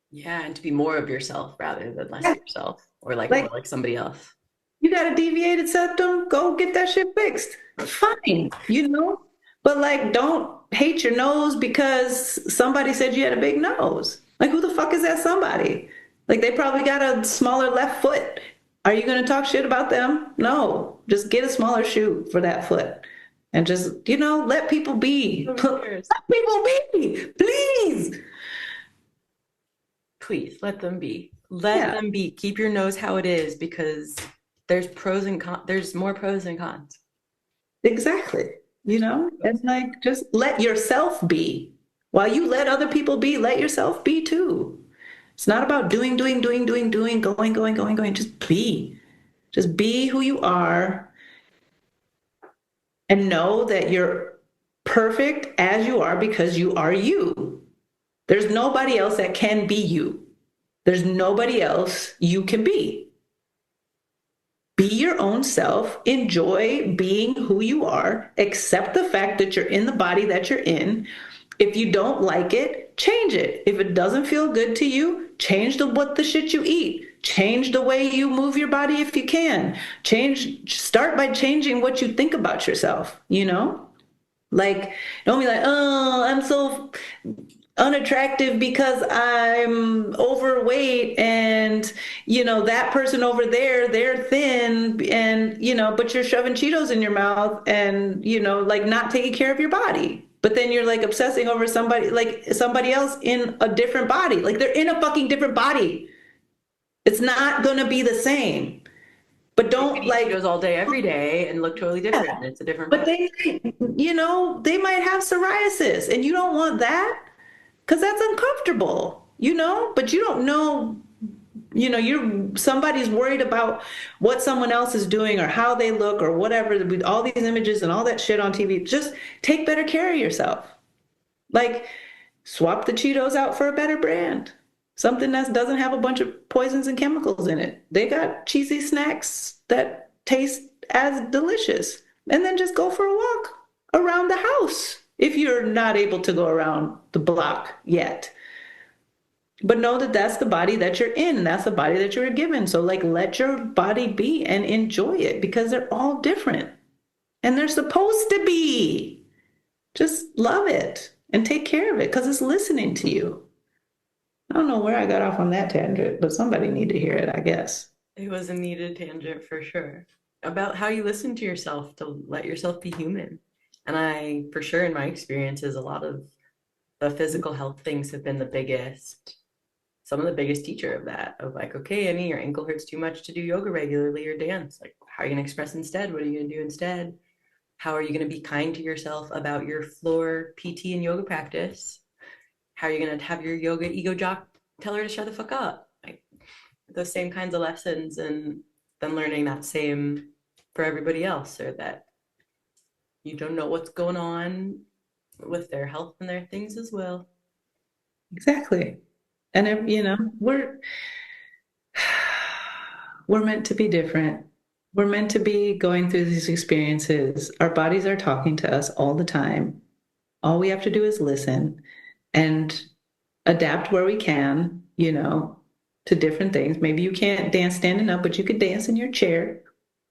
Yeah, and to be more of yourself rather than less Yeah. of yourself, or like more Like like somebody else. you got a deviated septum, go get that shit fixed. Fine, you know? But like, don't hate your nose because somebody said you had a big nose. Like, who the fuck is that somebody? Like, they probably got a smaller left foot. Are you going to talk shit about them? No, just get a smaller shoe for that foot and just, let people be. Nobody Let cares. people be, please. Please let them be. Let Yeah, them be. Keep your nose how it is because there's pros and cons. There's more pros than cons. exactly. There's And pros. like, just let yourself be. While you let other people be, let yourself be too. It's not about doing, doing, doing, doing, doing, going, going, going, going. Just be. Just be who you are and know that you're perfect as you are because you are you. There's nobody else that can be you. There's nobody else you can be. Be your own self, enjoy being who you are, accept the fact that you're in the body that you're in. If you don't like it, change it. If it doesn't feel good to you, change the shit you eat. Change the way you move your body if you can. Start by changing what you think about yourself, you know? Like, don't be like, oh, I'm so unattractive because I'm overweight and that person over there they're thin and but you're shoving Cheetos in your mouth and like not taking care of your body, but then you're like obsessing over somebody else in a different body, like they're in a fucking different body. It's not going to be the same, but They could don't eat like Cheetos all day, every day, and look totally yeah, different. It's a different but body. they might have psoriasis and you don't want that because that's uncomfortable, but you don't know, you're somebody's worried about what someone else is doing or how they look or whatever with all these images and all that shit on TV. Just take better care of yourself. Like swap the Cheetos out for a better brand. Something that doesn't have a bunch of poisons and chemicals in it. They got cheesy snacks that taste as delicious. And then just go for a walk around the house if you're not able to go around the block yet. But know that that's the body that you're in. That's the body that you're given. So, like, let your body be and enjoy it because they're all different and they're supposed to be. Just love it and take care of it because it's listening to you. I don't know where I got off on that tangent, but somebody need to hear it, I guess. It was a needed tangent for sure about how you listen to yourself to let yourself be human. And I, for sure, in my experiences, a lot of the physical health things have been some of the biggest teacher of that, of like, okay, Annie, your ankle hurts too much to do yoga regularly or dance. Like, how are you going to express instead? What are you going to do instead? How are you going to be kind to yourself about your floor PT and yoga practice? How are you going to have your yoga ego jock tell her to shut the fuck up? Like, those same kinds of lessons, and then learning that same for everybody else, or that you don't know what's going on with their health and their things as well. Exactly. And we're meant to be different. We're meant to be going through these experiences. Our bodies are talking to us all the time. All we have to do is listen and adapt where we can, to different things. Maybe you can't dance standing up, but you could dance in your chair,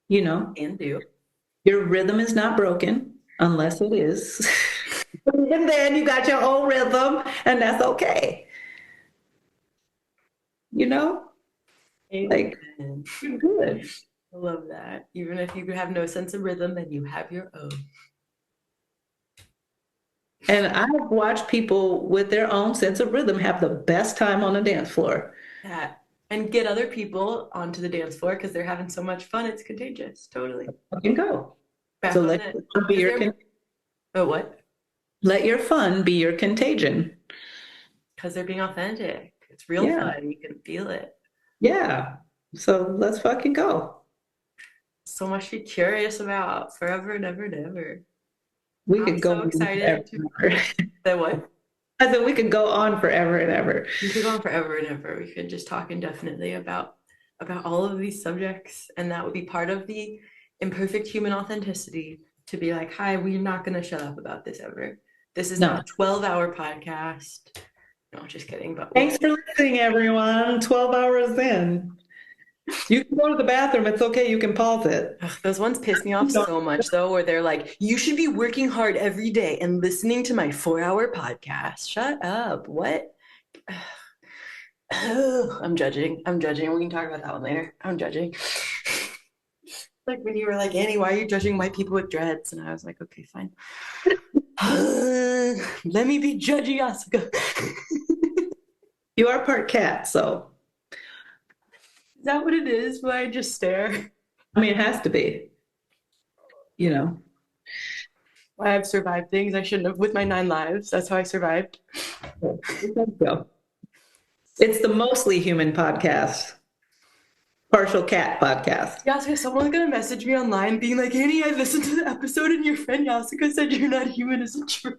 you know. And do. Your rhythm is not broken unless it is. And then you got your own rhythm, and that's okay. You know, like Amen. you're good. I love that. Even if you have no sense of rhythm, then you have your own. And I've watched people with their own sense of rhythm have the best time on the dance floor. That and get other people onto the dance floor because they're having so much fun. It's contagious. Totally. You can go. So Back on it. Because they're, oh, what? let your fun be your contagion. Because they're being authentic. It's real Yeah, fun. You can feel it. yeah. So let's fucking go. So much to be curious about forever and ever and ever. We I'm could go so on forever excited to and ever. that what? I said we could go on forever and ever. We could go on forever and ever. We could just talk indefinitely about all of these subjects, and that would be part of the imperfect human authenticity to be like, hi, we're not gonna shut up about this ever. This is not No. a 12-hour podcast. No, just kidding, but Thanks we'll for listening, everyone. 12 hours in. You can go to the bathroom. It's okay. You can pause it. ugh, those ones piss me off so much though, where they're like, you should be working hard every day and listening to my 4-hour podcast. Shut up. What? I'm judging. I'm judging. We can talk about that one later. I'm judging. Like when you were like, Annie, why are you judging white people with dreads? And I was like, okay, fine. Let me be judgy, Yaasika. You are part cat, so Is that what it is? Why I just stare? I mean, it has to be, you know. Why I've survived things I shouldn't have with my 9 lives. That's how I survived. So, it's the mostly human podcast, partial cat podcast. Yaasika, someone's gonna message me online being like, Annie, I listened to the episode and your friend Yaasika said you're not human. Is it true?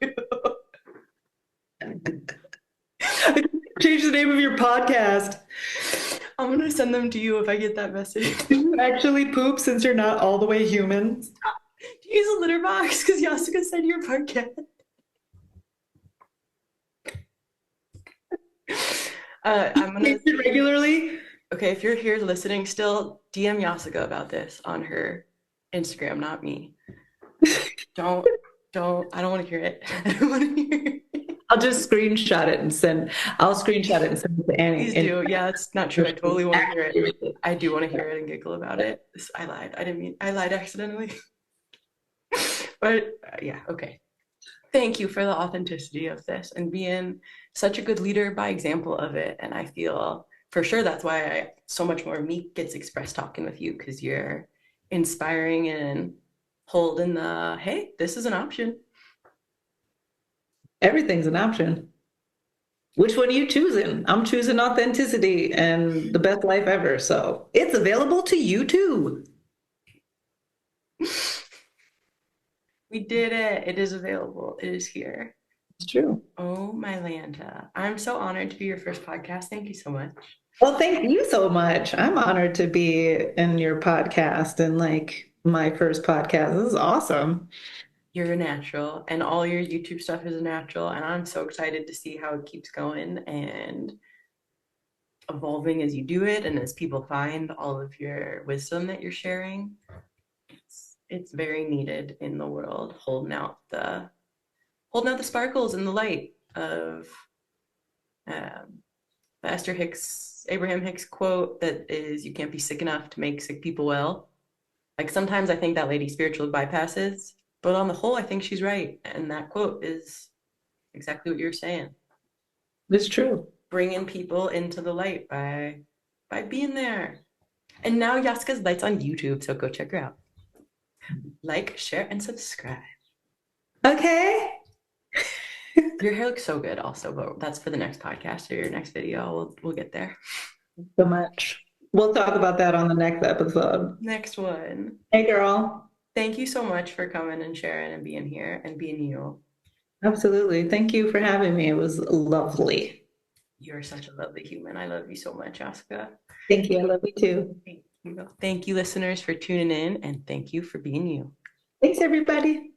Change the name of your podcast. I'm gonna send them to you if I get that message. Do you actually poop since you're not all the way human? Do you use a litter box? Because Yaasika said you're part cat. I'm gonna Change it regularly? okay, if you're here listening still, DM Yaasika about this on her Instagram, not me. Don't, I don't want to hear it. I don't want to hear it. I'll just screenshot it and send. I'll screenshot it and send it to Annie. Please do. Yeah, it's not true. I totally want to hear it. I do want to hear it and giggle about it. I lied. I didn't mean, I lied accidentally. But yeah, okay. Thank you for the authenticity of this and being such a good leader by example of it. And I feel for sure that's why so much more of me gets expressed talking with you because you're inspiring and holding the, hey, this is an option. Everything's an option. Which one are you choosing? I'm choosing authenticity and the best life ever. So it's available to you too. We did it. It is available. It is here. It's true. Oh, my Lanta. I'm so honored to be your first podcast. Thank you so much. Well, thank you so much. I'm honored to be in your podcast and like my first podcast. This is awesome. You're a natural, and all your YouTube stuff is a natural. And I'm so excited to see how it keeps going and evolving as you do it and as people find all of your wisdom that you're sharing. It's very needed in the world, holding out the sparkles and the light of the Abraham Hicks quote that is, you can't be sick enough to make sick people well. Like sometimes I think that lady spiritual bypasses, but on the whole, I think she's right. And that quote is exactly what you're saying. It's true. Bringing people into the light by being there. And now Yaska's Light's on YouTube, so go check her out. Like, share, and subscribe. Okay. Your hair looks so good also, but that's for the next podcast or your next video. We'll get there. So much. We'll talk about that on the next episode. Next one. Hey, girl. Thank you so much for coming and sharing and being here and being you. Absolutely. Thank you for having me. It was lovely. You're such a lovely human. I love you so much, Yaasika. Thank you. I love you too. Thank you. Thank you, listeners, for tuning in, and thank you for being you. Thanks, everybody.